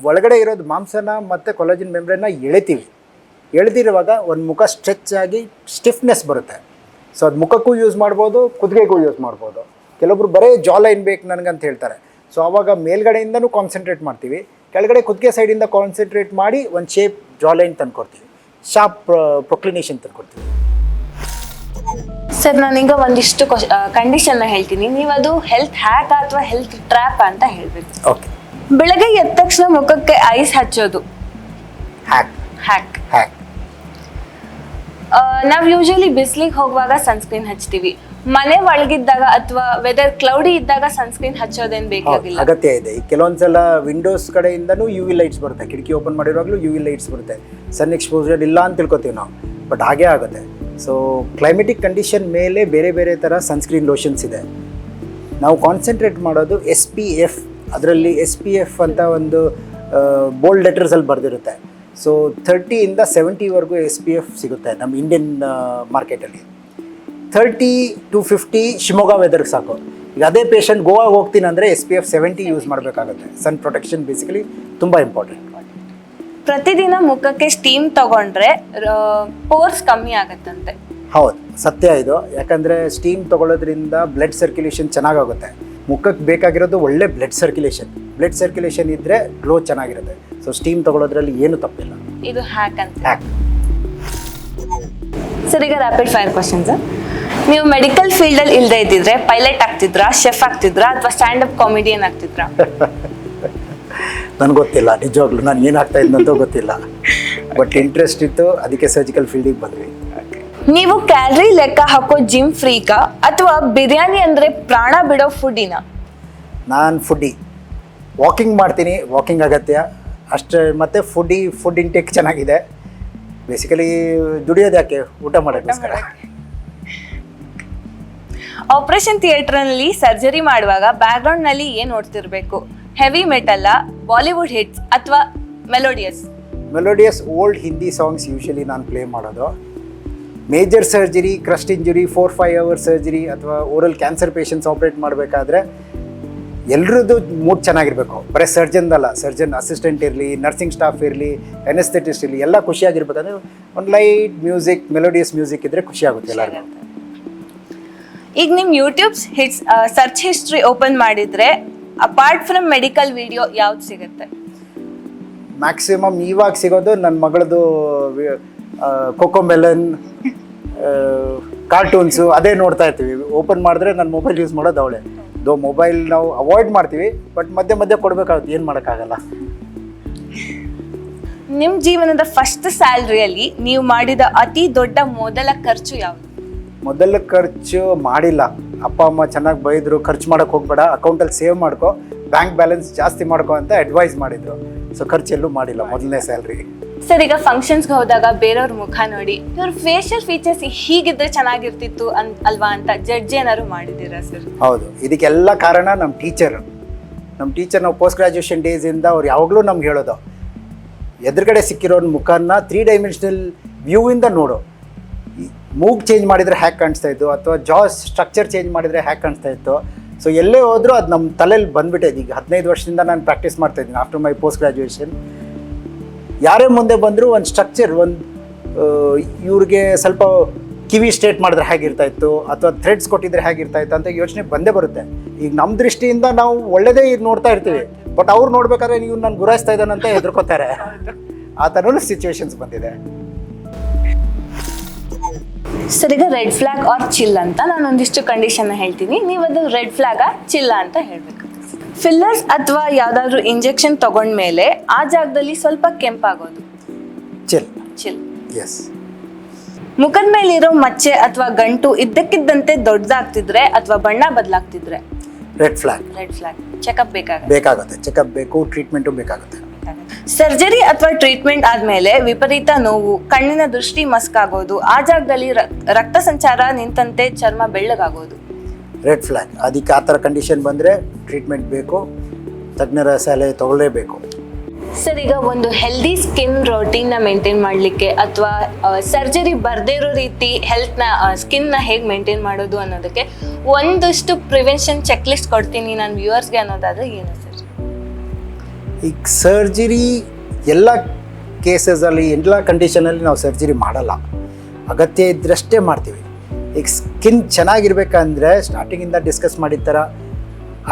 ಒಳಗಡೆ ಇರೋದು ಮಾಂಸನ ಮತ್ತು ಕೊಲಾಜಿನ್ ಮೆಂಬ್ರೇನ್ನ ಎಳಿತೀವಿ. ಎಳೆದಿರುವಾಗ ಒಂದು ಮುಖ ಸ್ಟ್ರೆಚ್ ಆಗಿ ಸ್ಟಿಫ್ನೆಸ್ ಬರುತ್ತೆ. ಸೊ ಅದು ಮುಖಕ್ಕೂ ಯೂಸ್ ಮಾಡ್ಬೋದು, ಕುತ್ತಿಗೆಗೂ ಯೂಸ್ ಮಾಡ್ಬೋದು. ಕೆಲವೊಬ್ರು ಬರೀ ಜಾ ಲೈನ್ ಬೇಕು ನನಗಂತ ಹೇಳ್ತಾರೆ. ಸೊ ಆವಾಗ ಮೇಲ್ಗಡೆಯಿಂದನೂ ಕಾನ್ಸಂಟ್ರೇಟ್ ಮಾಡ್ತೀವಿ, ಕೆಳಗಡೆ ಕುತ್ತಿಗೆ ಸೈಡಿಂದ ಕಾನ್ಸಂಟ್ರೇಟ್ ಮಾಡಿ ಒಂದು ಜಾಲೈನ್ ತಂದ್ಕೊಡ್ತೀವಿ, ಶಾರ್ಪ್ ಪ್ರೊಕ್ಲಿನೇಷನ್ ತಂದ್ಕೊಡ್ತೀವಿ. ಸರ್ ನಾನೀಗ ಒಂದಿಷ್ಟು ಕಂಡೀಷನ್ನ ಹೇಳ್ತೀನಿ, ನೀವು ಅದು ಹೆಲ್ತ್ ಹ್ಯಾಕ್ ಅಥವಾ ಹೆಲ್ತ್ ಟ್ರ್ಯಾಪ್ ಅಂತ ಹೇಳ್ಬೇಕು. ಓಕೆ. ಬೆಳಗ್ಗೆ ಎದ್ದ ತಕ್ಷಣ ಮುಖಕ್ಕೆ ಐಸ್ ಹಚ್ಚೋದು ಹ್ಯಾಕ್. ಹ್ಯಾಕ್. ಹ್ಯಾಕ್. ನಾವು ಯೂಶಲಿ ಬಿಸಿಲಿಗೆ ಹೋಗುವಾಗ ಸನ್ಸ್ಕ್ರೀನ್ ಹಚ್ತೀವಿ. ಮನೆ ಒಳಗಿದ್ದಾಗ ಅಥವಾ ವೆದರ್ ಕ್ಲೌಡಿ ಇದ್ದಾಗ ಸನ್ಸ್ಕ್ರೀನ್ ಹಚ್ಚೋದೇನು ಬೇಕಾಗಿಲ್ಲ. ಅಗತ್ಯ ಇದೆ. ಈ ಕೆಲವೊಂದ್ಸಲ ವಿಂಡೋಸ್ ಕಡೆಯಿಂದನೂ ಯು ವಿ ಲೈಟ್ಸ್ ಬರುತ್ತೆ, ಕಿಟಕಿ ಓಪನ್ ಮಾಡಿರುವಾಗಲೂ ಯು ವಿ ಲೈಟ್ಸ್ ಬರುತ್ತೆ. ಸನ್ ಎಕ್ಸ್ಪೋಜರ್ ಇಲ್ಲ ಅಂತ ತಿಳ್ಕೊತೀವಿ ನಾವು, ಬಟ್ ಹಾಗೇ ಆಗುತ್ತೆ. ಸೊ ಕ್ಲೈಮೆಟಿಕ್ ಕಂಡೀಷನ್ ಮೇಲೆ ಬೇರೆ ಬೇರೆ ಥರ ಸನ್ಸ್ಕ್ರೀನ್ ಲೋಷನ್ಸ್ ಇದೆ. ನಾವು ಕಾನ್ಸಂಟ್ರೇಟ್ ಮಾಡೋದು SPF. ಅದರಲ್ಲಿ SPF ಅಂತ ಒಂದು ಬೋಲ್ಡ್ ಲೆಟರ್ಸಲ್ಲಿ ಬರೆದಿರುತ್ತೆ. ಸೊ 30ಇಂದ 70ವರೆಗೂ SPF ಸಿಗುತ್ತೆ ನಮ್ಮ ಇಂಡಿಯನ್ ಮಾರ್ಕೆಟಲ್ಲಿ. 30 to 50 ಶಿವಮೊಗ್ಗ ವೆದರ್ಗೆ ಸಾಕು. ಈಗ ಅದೇ ಪೇಷಂಟ್ ಗೋವಾಗೆ ಹೋಗ್ತೀನಿ ಅಂದರೆ SPF 70 ಯೂಸ್ ಮಾಡಬೇಕಾಗುತ್ತೆ. ಸನ್ ಪ್ರೊಟೆಕ್ಷನ್ ಬೇಸಿಕಲಿ ತುಂಬ ಇಂಪಾರ್ಟೆಂಟ್. ಪ್ರತಿದಿನ ಮುಖಕ್ಕೆ ಸ್ಟೀಮ್ ತಗೊಂಡ್ರೆ ಪೋರ್ಸ್ ಕಮ್ಮಿ ಆಗುತ್ತಂತೆ. ಹೌದು, ಸತ್ಯ ಇದು. ಯಾಕಂದರೆ ಸ್ಟೀಮ್ ತೊಗೊಳ್ಳೋದ್ರಿಂದ ಬ್ಲಡ್ ಸರ್ಕ್ಯುಲೇಷನ್ ಚೆನ್ನಾಗಾಗುತ್ತೆ. ಮುಖಕ್ಕೆ ಬೇಕಾಗಿರೋದು ಒಳ್ಳೆ ಬ್ಲಡ್ ಸರ್ಕ್ಯುಲೇಷನ್ ಇದ್ದರೆ ಗ್ಲೋ ಚೆನ್ನಾಗಿರುತ್ತೆ. ಸೊ ಸ್ಟೀಮ್ ತೊಗೊಳ್ಳೋದ್ರಲ್ಲಿ ಏನು ತಪ್ಪಿಲ್ಲ. ಇದು ಹ್ಯಾಕ್ ಅಂತ. ಹ್ಯಾಕ್. ಸರ್ ಈಗ ರ್ಯಾಪಿಡ್ ಫೈರ್ ಕ್ವಶನ್ಸ್. ನೀವು ಮೆಡಿಕಲ್ ಫೀಲ್ಡಲ್ಲಿ ಇಲ್ಲದೆ ಇದ್ದಿದ್ರೆ ಪೈಲಟ್ ಆಗ್ತಿದ್ರಾ, ಶೆಫ್ ಆಗ್ತಿದ್ರಾ ಅಥವಾ ಸ್ಟ್ಯಾಂಡಪ್ ಕಾಮಿಡಿಯನ್ ಆಗ್ತಿದ್ರಾ? ನನಗೆ ಗೊತ್ತಿಲ್ಲ, ನಿಜವಾಗ್ಲೂ ನಾನು ಏನಾಗ್ತಾ ಇದ್ದಂತೂ ಗೊತ್ತಿಲ್ಲ. ಬಟ್ ಇಂಟ್ರೆಸ್ಟ್ ಇತ್ತು, ಅದಕ್ಕೆ ಸರ್ಜಿಕಲ್ ಫೀಲ್ಡಿಗೆ ಬಂದ್ವಿ. ನೀವು ಕ್ಯಾಲರಿ ಲೆಕ್ಕ ಹಾಕೋ ಜಿಮ್ ಫ್ರೀಕಾ ಅಥವಾ ಬಿರಿಯಾನಿ ಅಂದರೆ ಪ್ರಾಣ ಬಿಡೋ ಫುಡ್ಡಿನ? ನಾನು ಫುಡ್ಡಿ. ವಾಕಿಂಗ್ ಮಾಡ್ತೀನಿ, ವಾಕಿಂಗ್ ಅಗತ್ಯ ಅಷ್ಟೇ. ಮತ್ತು ಫುಡ್ ಇಂಟೇಕ್ ಚೆನ್ನಾಗಿದೆ. ಬೇಸಿಕಲಿ ದುಡಿಯೋದು ಯಾಕೆ, ಊಟ ಮಾಡೋಕ್ಕೋಸ್ಕರ. ಆಪರೇಷನ್ ಥಿಯೇಟರ್ನಲ್ಲಿ ಸರ್ಜರಿ ಮಾಡುವಾಗ ಬ್ಯಾಕ್ಗ್ರೌಂಡ್ನಲ್ಲಿ ಏನು ನೋಡ್ತಿರ್ಬೇಕು? ಹೆವಿ ಮೆಟಲ್ಲ, ಬಾಲಿವುಡ್ ಹಿಟ್ಸ್ ಅಥವಾ melodious old Hindi songs usually ನಾನು ಪ್ಲೇ ಮಾಡೋದು. Major surgery, crush injury, 4-5 hour surgery ಅಥವಾ ಓರಲ್ ಕ್ಯಾನ್ಸರ್ ಪೇಷಂಟ್ಸ್ ಆಪ್ರೇಟ್ ಮಾಡಬೇಕಾದ್ರೆ ಎಲ್ಲರದ್ದು ಮೂಡ್ ಚೆನ್ನಾಗಿರಬೇಕು. ಬರೀ ಸರ್ಜನ್ದಲ್ಲ, ಸರ್ಜನ್ ಅಸಿಸ್ಟೆಂಟ್ ಇರಲಿ, ನರ್ಸಿಂಗ್ ಸ್ಟಾಫ್ ಇರಲಿ, ಎನೆಸ್ಥೆಟಿಸ್ಟ್ ಇರಲಿ, ಎಲ್ಲ ಖುಷಿಯಾಗಿರ್ಬೇಕಂದ್ರೆ ಒಂದು ಲೈಟ್ ಮ್ಯೂಸಿಕ್, ಮೆಲೋಡಿಯಸ್ ಮ್ಯೂಸಿಕ್ ಇದ್ದರೆ ಖುಷಿಯಾಗುತ್ತೆ ಎಲ್ಲರಿಗೂ. ಈಗ ನಿಮ್ಮ ಯೂಟ್ಯೂಬ್ ಸರ್ಚ್ ಹಿಸ್ಟ್ರಿ ಓಪನ್ ಮಾಡಿದರೆ ಅಪಾರ್ಟ್ ಫ್ರಮ್ ಮೆಡಿಕಲ್ ವಿಡಿಯೋ ಯಾವ್ದು ಸಿಗುತ್ತೆ? ಮ್ಯಾಕ್ಸಿಮಮ್ ಇವಾಗ ಸಿಗೋದು ನನ್ನ ಮಗಳದು ಕೊಕೊಮೆಲನ್, ಕಾರ್ಟೂನ್ಸು ಅದೇ ನೋಡ್ತಾ ಇರ್ತೀವಿ. ಓಪನ್ ಮಾಡಿದ್ರೆ ನನ್ನ ಮೊಬೈಲ್ ಯೂಸ್ ಮಾಡೋದು ಅವಳೆ. ಮೊಬೈಲ್ ನಾವು ಅವಾಯ್ಡ್ ಮಾಡ್ತೀವಿ, ಬಟ್ ಮಧ್ಯೆ ಕೊಡಬೇಕಾಗುತ್ತೆ, ಏನು ಮಾಡೋಕ್ಕಾಗಲ್ಲ. ನಿಮ್ಮ ಜೀವನದ ಫಸ್ಟ್ ಸ್ಯಾಲ್ರಿಯಲ್ಲಿ ನೀವು ಮಾಡಿದ ಅತಿ ದೊಡ್ಡ ಮೊದಲ ಖರ್ಚು ಯಾವುದು? ಮೊದಲ ಖರ್ಚು ಮಾಡಿಲ್ಲ. ಅಪ್ಪ ಅಮ್ಮ ಚೆನ್ನಾಗಿ ಬೈದರು, ಖರ್ಚು ಮಾಡೋಕ್ಕೆ ಹೋಗ್ಬೇಡ, ಅಕೌಂಟಲ್ಲಿ ಸೇವ್ ಮಾಡ್ಕೊ, ಬ್ಯಾಂಕ್ ಬ್ಯಾಲೆನ್ಸ್ ಜಾಸ್ತಿ ಮಾಡ್ಕೊ ಅಂತ ಅಡ್ವೈಸ್ ಮಾಡಿದರು. ಸೊ ಖರ್ಚೆಲ್ಲೂ ಮಾಡಿಲ್ಲ ಮೊದಲನೇ ಸ್ಯಾಲ್ರಿ. ಸರ್ ಈಗ ಫಂಕ್ಷನ್ಸ್ಗೆ ಹೋದಾಗ ಬೇರೆಯವ್ರ ಮುಖ ನೋಡಿ ಇವ್ರ ಫೇಶಿಯಲ್ ಫೀಚರ್ಸ್ ಹೀಗಿದ್ರೆ ಚೆನ್ನಾಗಿರ್ತಿತ್ತು ಅಲ್ವಾ ಅಂತ ಜಡ್ಜ್ ಏನಾದ್ರು ಮಾಡಿದ್ದೀರಾ ಸರ್? ಹೌದು, ಇದಕ್ಕೆಲ್ಲ ಕಾರಣ ನಮ್ಮ ಟೀಚರ್. ನಾವು ಪೋಸ್ಟ್ ಗ್ರಾಜುಯೇಷನ್ ಡೇಸಿಂದ ಅವ್ರು ಯಾವಾಗಲೂ ನಮ್ಗೆ ಹೇಳೋದು, ಎದುರುಗಡೆ ಸಿಕ್ಕಿರೋ ಮುಖನ 3 ಡೈಮೆನ್ಷನಲ್ ವ್ಯೂವಿಂದ ನೋಡು. ಮೂಗ್ ಚೇಂಜ್ ಮಾಡಿದರೆ ಹ್ಯಾಕ್ ಕಾಣಿಸ್ತಾ ಇತ್ತು, ಅಥವಾ ಜಾಸ್ ಸ್ಟ್ರಕ್ಚರ್ ಚೇಂಜ್ ಮಾಡಿದರೆ ಹ್ಯಾಕ್ ಕಾಣಿಸ್ತಾ ಇತ್ತು. ಸೊ ಎಲ್ಲೇ ಹೋದರೂ ಅದು ನಮ್ಮ ತಲೆಯಲ್ಲಿ ಬಂದುಬಿಟ್ಟಿದೆ. ಈಗ 15 ವರ್ಷದಿಂದ ನಾನು ಪ್ರಾಕ್ಟೀಸ್ ಮಾಡ್ತಾಯಿದ್ದೀನಿ ಆಫ್ಟರ್ ಮೈ ಪೋಸ್ಟ್ ಗ್ರಾಜುಯೇಷನ್. ಯಾರೇ ಮುಂದೆ ಬಂದರೂ ಒಂದು ಸ್ಟ್ರಕ್ಚರ್, ಇವ್ರಿಗೆ ಸ್ವಲ್ಪ ಕಿವಿ ಸ್ಟ್ರೇಟ್ ಮಾಡಿದ್ರೆ ಹೇಗಿರ್ತಾ ಇತ್ತು, ಅಥವಾ ಥ್ರೆಡ್ಸ್ ಕೊಟ್ಟಿದ್ರೆ ಹೇಗಿರ್ತಾ ಇತ್ತು ಅಂತ ಯೋಚನೆ ಬಂದೇ ಬರುತ್ತೆ. ಈಗ ನಮ್ಮ ದೃಷ್ಟಿಯಿಂದ ನಾವು ಒಳ್ಳೆಯದೇ ಈಗ ನೋಡ್ತಾ ಇರ್ತೀವಿ, ಬಟ್ ಅವ್ರು ನೋಡ್ಬೇಕಾದ್ರೆ ನೀವು ನಾನು ಗುರಾಯಿಸ್ತಾ ಇದ್ದಾನಂತ ಹೆದರ್ಕೋತಾರೆ. ಆ ಥರನೂ ಸಿಚುವೇಶನ್ಸ್ ಬಂದಿದೆ. ಸರ್ ಈಗ ರೆಡ್ ಫ್ಲಾಗ್ ಆರ್ ಚಿಲ್ ಅಂತ ನಾನು ಒಂದಿಷ್ಟು ಕಂಡೀಷನ್ ಹೇಳ್ತೀನಿ, ನೀವು ಅದು ರೆಡ್ ಫ್ಲಾಗಾ ಚಿಲ್ಲ ಅಂತ ಹೇಳಬೇಕು. ಫಿಲ್ಲರ್ಸ್ ಅಥವಾ ಯಾವುದಾದ್ರೂ ಇಂಜೆಕ್ಷನ್ ತಗೊಂಡ್ಮೇಲೆ ಆ ಜಾಗದಲ್ಲಿ ಸ್ವಲ್ಪ ಕೆಂಪಾಗೋದು. ಚಿಲ್. ಎಸ್. ಮುಖದ ಮೇಲಿರೋ ಮಚ್ಚೆ ಅಥವಾ ಗಂಟು ಇದ್ದಕ್ಕಿದ್ದಂತೆ ದೊಡ್ಡದಾಗ್ತಿದ್ರೆ ಅಥವಾ ಬಣ್ಣ ಬದಲಾಗ್ತಿದ್ರೆ ರೆಡ್ ಫ್ಲಾಗ್. ಚೆಕಪ್ ಬೇಕಾಗುತ್ತೆ. ಚೆಕಪ್ ಬೇಕು, ಟ್ರೀಟ್ಮೆಂಟು ಬೇಕಾಗುತ್ತೆ. ಸರ್ಜರಿ ಅಥವಾ ಟ್ರೀಟ್ಮೆಂಟ್ ಆದ್ಮೇಲೆ ವಿಪರೀತ ನೋವು, ಕಣ್ಣಿನ ದೃಷ್ಟಿ ಮಸ್ಕಾಗೋದು, ಆ ಜಾಗದಲ್ಲಿ ರಕ್ತ ಸಂಚಾರ ನಿಂತಂತೆ ಚರ್ಮ ಬೆಳ್ಳಗಾಗೋದು. Red flag. ಅದಕ್ಕೆ ಆ ಥರ ಕಂಡೀಷನ್ ಬಂದರೆ ಟ್ರೀಟ್ಮೆಂಟ್ ಬೇಕು, ತಜ್ಞರ ಸಲಹೆ ತಗೊಳ್ಳೇಬೇಕು. ಸರ್ ಈಗ ಒಂದು ಹೆಲ್ದಿ ಸ್ಕಿನ್ ರೋಟೀನ್ನ ಮೇಂಟೈನ್ ಮಾಡಲಿಕ್ಕೆ ಅಥವಾ ಸರ್ಜರಿ ಬರದೇ ಇರೋ ರೀತಿ ಸ್ಕಿನ್ನ ಹೇಗೆ ಮೇಂಟೈನ್ ಮಾಡೋದು ಅನ್ನೋದಕ್ಕೆ ಒಂದಷ್ಟು ಪ್ರಿವೆನ್ಷನ್ ಚೆಕ್ ಲಿಸ್ಟ್ ಕೊಡ್ತೀನಿ ನಾನು ವ್ಯೂವರ್ಸ್ಗೆ ಅನ್ನೋದಾದ್ರೆ ಏನು ಸರ್? ಈಗ ಸರ್ಜರಿ ಎಲ್ಲ ಕೇಸಸಲ್ಲಿ, ಎಲ್ಲ ಕಂಡೀಷನಲ್ಲಿ ನಾವು ಸರ್ಜರಿ ಮಾಡಲ್ಲ, ಅಗತ್ಯ ಇದ್ದರಷ್ಟೇ ಮಾಡ್ತೀವಿ. ಈಗ ಸ್ಕಿನ್ ಚೆನ್ನಾಗಿರ್ಬೇಕಂದ್ರೆ ಸ್ಟಾರ್ಟಿಂಗಿಂದ ಡಿಸ್ಕಸ್ ಮಾಡಿದ ಥರ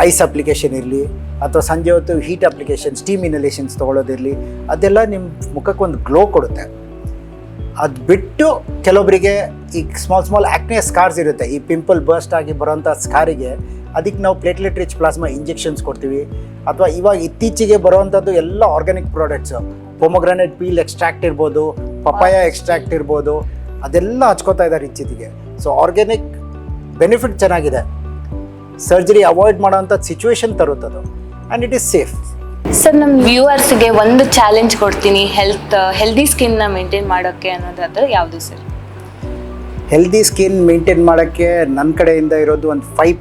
ಐಸ್ ಅಪ್ಲಿಕೇಶನ್ ಇರಲಿ ಅಥವಾ ಸಂಜೆ ಹೊತ್ತು ಹೀಟ್ ಅಪ್ಲಿಕೇಶನ್ ಸ್ಟೀಮ್ ಇನಲೇಷನ್ಸ್ ತೊಗೊಳ್ಳೋದಿರಲಿ, ಅದೆಲ್ಲ ನಿಮ್ಮ ಮುಖಕ್ಕೆ ಒಂದು ಗ್ಲೋ ಕೊಡುತ್ತೆ. ಅದು ಬಿಟ್ಟು ಕೆಲವೊಬ್ಬರಿಗೆ ಈ ಸ್ಮಾಲ್ ಆ್ಯಕ್ನೆ ಸ್ಕಾರ್ಸ್ ಇರುತ್ತೆ, ಈ ಪಿಂಪಲ್ ಬರ್ಸ್ಟ್ ಆಗಿ ಬರೋಂಥ ಸ್ಕಾರಿಗೆ ಅದಕ್ಕೆ ನಾವು ಪ್ಲೇಟ್ಲೆಟ್ ರಿಚ್ ಪ್ಲಾಸ್ಮಾ ಇಂಜೆಕ್ಷನ್ಸ್ ಕೊಡ್ತೀವಿ. ಅಥವಾ ಇವಾಗ ಇತ್ತೀಚೆಗೆ ಬರೋವಂಥದ್ದು ಎಲ್ಲ organic products, pomegranate peel extract ಇರ್ಬೋದು, ಪಪಾಯ ಎಕ್ಸ್ಟ್ರಾಕ್ಟ್ ಇರ್ಬೋದು, ಅದೆಲ್ಲ ಹಚ್ಕೋತಾ ಇದ್ದಾರೆ ಇತ್ತೀಚೆಗೆ. ಸೊ ಆರ್ಗ್ಯಾನಿಕ್ ಬೆನಿಫಿಟ್ ಚೆನ್ನಾಗಿದೆ, ಸರ್ಜರಿ ಅವಾಯ್ಡ್ ಮಾಡೋವಂಥ ಸಿಚುವೇಶನ್ ತರುತ್ತದು, and it is safe. Sir, ನಮ್ಮ ವ್ಯೂವರ್ಸ್ಗೆ ಒಂದು ಚಾಲೆಂಜ್ ಕೊಡ್ತೀನಿ, ಹೆಲ್ದಿ ಸ್ಕಿನ್ನ ಮೇಂಟೈನ್ ಮಾಡೋಕ್ಕೆ ಅನ್ನೋದಾದ್ರೆ ಯಾವುದು ಸರ್? ಹೆಲ್ದಿ ಸ್ಕಿನ್ ಮೇಂಟೈನ್ ಮಾಡೋಕ್ಕೆ ನನ್ನ ಕಡೆಯಿಂದ ಇರೋದು ಒಂದು 5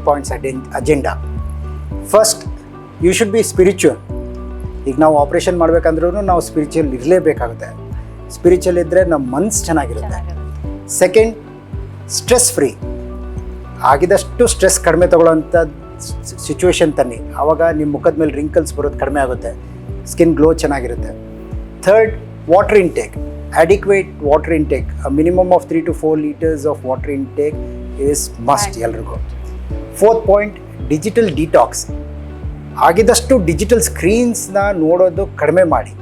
points agenda. First, you should be spiritual. ಈಗ ನಾವು ಆಪ್ರೇಷನ್ ಮಾಡಬೇಕಂದ್ರೂ ನಾವು ಸ್ಪಿರಿಚುವಲ್ ಇರಲೇಬೇಕಾಗುತ್ತೆ. ಸ್ಪಿರಿಚುವಲ್ ಇದ್ದರೆ ನಮ್ಮ ಮನ್ಸು ಚೆನ್ನಾಗಿರುತ್ತೆ. Second, stress free. ಆಗಿದಷ್ಟು ಸ್ಟ್ರೆಸ್ ಕಡಿಮೆ ತೊಗೊಳ್ಳೋಂಥ ಸಿಚುವೇಶನ್ ತನ್ನಿ, ಆವಾಗ ನಿಮ್ಮ ಮುಖದ ಮೇಲೆ ರಿಂಕಲ್ಸ್ ಬರೋದು ಕಡಿಮೆ ಆಗುತ್ತೆ, ಸ್ಕಿನ್ ಗ್ಲೋ ಚೆನ್ನಾಗಿರುತ್ತೆ. Third, water intake, adequate water intake, a minimum of 3 to 4 liters of water intake is must ಎಲ್ರಿಗೂ. Fourth point, digital detox. ಆಗಿದಷ್ಟು ಡಿಜಿಟಲ್ ಸ್ಕ್ರೀನ್ಸ್ನ ನೋಡೋದು ಕಡಿಮೆ ಮಾಡಿ,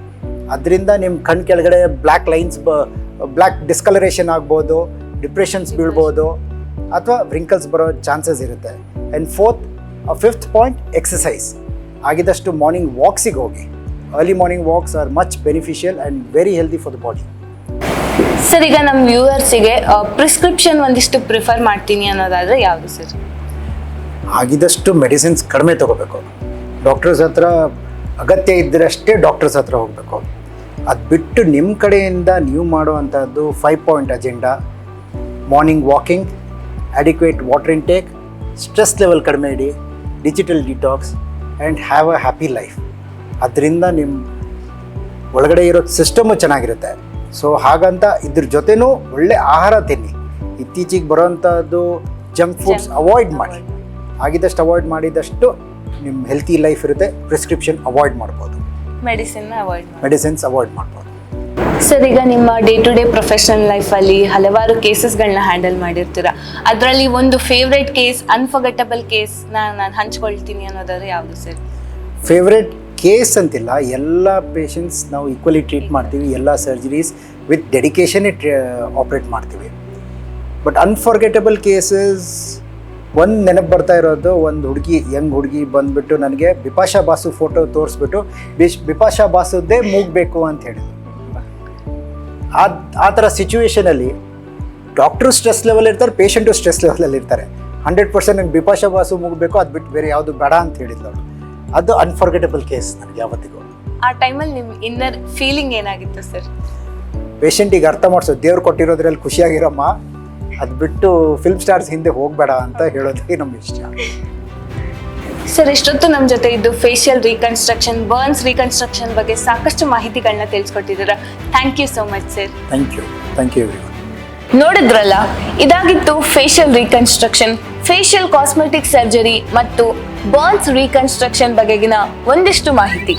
ಅದರಿಂದ ನಿಮ್ಮ ಕಣ್ಣು ಕೆಳಗಡೆ ಬ್ಲ್ಯಾಕ್ ಡಿಸ್ಕಲರೇಷನ್ ಆಗ್ಬೋದು, ಡಿಪ್ರೆಷನ್ಸ್ ಬೀಳ್ಬೋದು, ಅಥವಾ ರಿಂಕಲ್ಸ್ ಬರೋ ಚಾನ್ಸಸ್ ಇರುತ್ತೆ. And fifth point, exercise. ಆಗಿದಷ್ಟು ಮಾರ್ನಿಂಗ್ ವಾಕ್ಸಿಗೆ ಹೋಗಿ. Early morning walks are much beneficial and very healthy for the body. Sir, ಈಗ ನಮ್ಮ ವ್ಯೂವರ್ಸಿಗೆ ಪ್ರಿಸ್ಕ್ರಿಪ್ಷನ್ ಒಂದಿಷ್ಟು ಪ್ರಿಫರ್ ಮಾಡ್ತೀನಿ ಅನ್ನೋದಾದರೆ ಯಾವುದು ಸರ್? ಆಗಿದಷ್ಟು ಮೆಡಿಸಿನ್ಸ್ ಕಡಿಮೆ ತೊಗೋಬೇಕು. ಡಾಕ್ಟರ್ಸ್ ಹತ್ರ ಅಗತ್ಯ ಇದ್ದರಷ್ಟೇ ಡಾಕ್ಟರ್ಸ್ ಹತ್ರ ಹೋಗಬೇಕು. ಅದು ಬಿಟ್ಟು ನಿಮ್ಮ ಕಡೆಯಿಂದ ನೀವು ಮಾಡುವಂಥದ್ದು 5 point agenda: morning walking, adequate water intake, stress level ಕಡಿಮೆ ಇಡಿ, digital detox, and have a happy life. ಅದರಿಂದ ನಿಮ್ಮ ಒಳಗಡೆ ಇರೋ ಸಿಸ್ಟಮು ಚೆನ್ನಾಗಿರುತ್ತೆ. ಸೊ ಹಾಗಂತ ಇದ್ರ ಜೊತೆನೂ ಒಳ್ಳೆ ಆಹಾರ ತಿನ್ನಿ. ಇತ್ತೀಚೆಗೆ ಬರೋವಂಥದ್ದು ಜಂಕ್ ಫುಡ್ಸ್ ಅವಾಯ್ಡ್ ಮಾಡಿ. ಆಗಿದಷ್ಟು ಅವಾಯ್ಡ್ ಮಾಡಿದಷ್ಟು ನಿಮ್ಮ ಹೆಲ್ತಿ ಲೈಫ್ ಇರುತ್ತೆ. ಪ್ರಿಸ್ಕ್ರಿಪ್ಷನ್ ಅವಾಯ್ಡ್ ಮಾಡ್ಬೋದು, ಮೆಡಿಸಿನ್ಸ್ ಅವಾಯ್ಡ್ ಮಾಡ್ಬೋದು. ಸರ್, ಈಗ ನಿಮ್ಮ ಡೇ ಟು ಡೇ ಪ್ರೊಫೆಷನಲ್ ಲೈಫಲ್ಲಿ ಹಲವಾರು ಕೇಸಸ್ಗಳನ್ನ ಹ್ಯಾಂಡಲ್ ಮಾಡಿರ್ತೀರ. ಅದರಲ್ಲಿ ಒಂದು ಫೇವ್ರೆಟ್ ಕೇಸ್, ಅನ್ಫರ್ಗೆಟಬಲ್ ಕೇಸ್ನ ನಾನು ಹಂಚ್ಕೊಳ್ತೀನಿ ಅನ್ನೋದಾದ್ರೆ ಯಾವುದು ಸರ್? ಫೇವ್ರೆಟ್ ಕೇಸ್ ಅಂತಿಲ್ಲ, ಎಲ್ಲ ಪೇಷಂಟ್ಸ್ ನಾವು ಈಕ್ವಲಿ ಟ್ರೀಟ್ ಮಾಡ್ತೀವಿ. ಎಲ್ಲ ಸರ್ಜರೀಸ್ ವಿತ್ ಡೆಡಿಕೇಶನ್ ಆಪ್ರೇಟ್ ಮಾಡ್ತೀವಿ. ಬಟ್ ಅನ್ಫರ್ಗೆಟಬಲ್ ಕೇಸಸ್ ಒಂದು ನೆನಪು ಬರ್ತಾ ಇರೋದು, ಒಂದು ಯಂಗ್ ಹುಡುಗಿ ಬಂದುಬಿಟ್ಟು ನನಗೆ ಬಿಪಾಶಾ ಬಾಸು ಫೋಟೋ ತೋರಿಸ್ಬಿಟ್ಟು ಬಿಪಾಶಾ ಬಾಸುದ್ದೇ ಮೂಗಬೇಕು ಅಂತ ಹೇಳಿದ್ರು. ಆ ಥರ ಸಿಚುವೇಷನಲ್ಲಿ ಡಾಕ್ಟ್ರು ಸ್ಟ್ರೆಸ್ ಲೆವೆಲ್ ಇರ್ತಾರೆ, ಪೇಷಂಟು ಸ್ಟ್ರೆಸ್ ಲೆವೆಲಲ್ಲಿ ಇರ್ತಾರೆ. 100% ನಂಗೆ ಬಿಪಾಶಾ ಬಾಸು ಮೂಗಬೇಕು, ಅದು ಬಿಟ್ಟು ಬೇರೆ ಯಾವುದು ಬೇಡ ಅಂತ ಹೇಳಿದ್ಲು ಅವಳು. ಅದು ಅನ್ಫರ್ಗೆಟಬಲ್ ಕೇಸ್ ನನಗೆ ಯಾವತ್ತಿಗೂ. ಆ ಟೈಮಲ್ಲಿ ನಿಮ್ಮ ಇನ್ನರ್ ಫೀಲಿಂಗ್ ಏನಾಗಿತ್ತು ಸರ್? ಪೇಷಂಟಿಗೆ ಅರ್ಥ ಮಾಡಿಸೋದು, ದೇವ್ರು ಕೊಟ್ಟಿರೋದ್ರಲ್ಲಿ ಖುಷಿಯಾಗಿರಮ್ಮ, ಅದು ಬಿಟ್ಟು ಫಿಲ್ಮ್ ಸ್ಟಾರ್ಸ್ ಹಿಂದೆ ಹೋಗಬೇಡ ಅಂತ ಹೇಳೋದೇ ನಮ್ಮ ಇಷ್ಟ. ಸರ್, ಇಷ್ಟೊತ್ತು ನಮ್ಮ ಜೊತೆ ಇದ್ದು ಫೇಶಿಯಲ್ ರೀಕನ್ಸ್ಟ್ರಕ್ಷನ್, ಬರ್ನ್ಸ್ ರೀಕನ್ಸ್ಟ್ರಕ್ಷನ್ ಬಗ್ಗೆ ಸಾಕಷ್ಟು ಮಾಹಿತಿಗಳನ್ನ ತಿಳಿಸ್ಕೊಟ್ಟಿದ್ದೀರಾ. Thank you so much sir. Thank you everyone. ನೋಡಿದ್ರಲ್ಲ, ಇದಾಗಿತ್ತು facial reconstruction, facial cosmetic surgery ಮತ್ತು ಬರ್ನ್ಸ್ ರೀಕನ್ಸ್ಟ್ರಕ್ಷನ್ ಬಗೆಗಿನ ಒಂದಿಷ್ಟು ಮಾಹಿತಿ.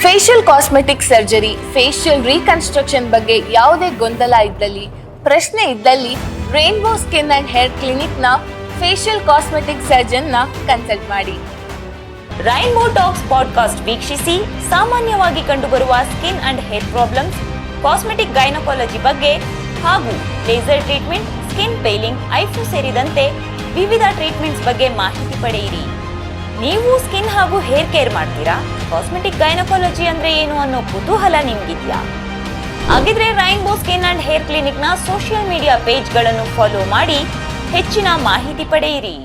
Facial cosmetic surgery, facial reconstruction ಬಗ್ಗೆ ಯಾವುದೇ ಗೊಂದಲ ಇದ್ದಲ್ಲಿ, ಪ್ರಶ್ನೆ ಇದ್ದಲ್ಲಿ ರೈನ್ಬೋ ಸ್ಕಿನ್ ಅಂಡ್ ಹೇರ್ ಕ್ಲಿನಿಕ್ನ ಫೇಶಿಯಲ್ ಕಾಸ್ಮೆಟಿಕ್ ಸರ್ಜನ್ನ ಕನ್ಸಲ್ಟ್ ಮಾಡಿ. ರೈನ್ಬೋ ಟಾಕ್ಸ್ ಪಾಡ್ಕಾಸ್ಟ್ ವೀಕ್ಷಿಸಿ ಸಾಮಾನ್ಯವಾಗಿ ಕಂಡುಬರುವ skin and hair problems, cosmetic gynaecology ಬಗ್ಗೆ ಹಾಗೂ laser treatment, skin peeling, HIFU ಸೇರಿದಂತೆ ವಿವಿಧ ಟ್ರೀಟ್ಮೆಂಟ್ಸ್ ಬಗ್ಗೆ ಮಾಹಿತಿ ಪಡೆಯಿರಿ. ನೀವು ಸ್ಕಿನ್ ಹಾಗೂ ಹೇರ್ ಕೇರ್ ಮಾಡ್ತೀರಾ? ಕಾಸ್ಮೆಟಿಕ್ ಗೈನಕಾಲಜಿ ಅಂದ್ರೆ ಏನು ಅನ್ನೋ ಕುತೂಹಲ ನಿಮ್ಗಿದ್ಯಾ? ಹಾಗಿದ್ರೆ ರೈನ್ಬೋ ಸ್ಕಿನ್ ಅಂಡ್ ಹೇರ್ ಕ್ಲಿನಿಕ್ನ ಸೋಷಿಯಲ್ ಮೀಡಿಯಾ ಪೇಜ್ಗಳನ್ನು ಫಾಲೋ ಮಾಡಿ ಹೆಚ್ಚಿನ ಮಾಹಿತಿ ಪಡೆಯಿರಿ.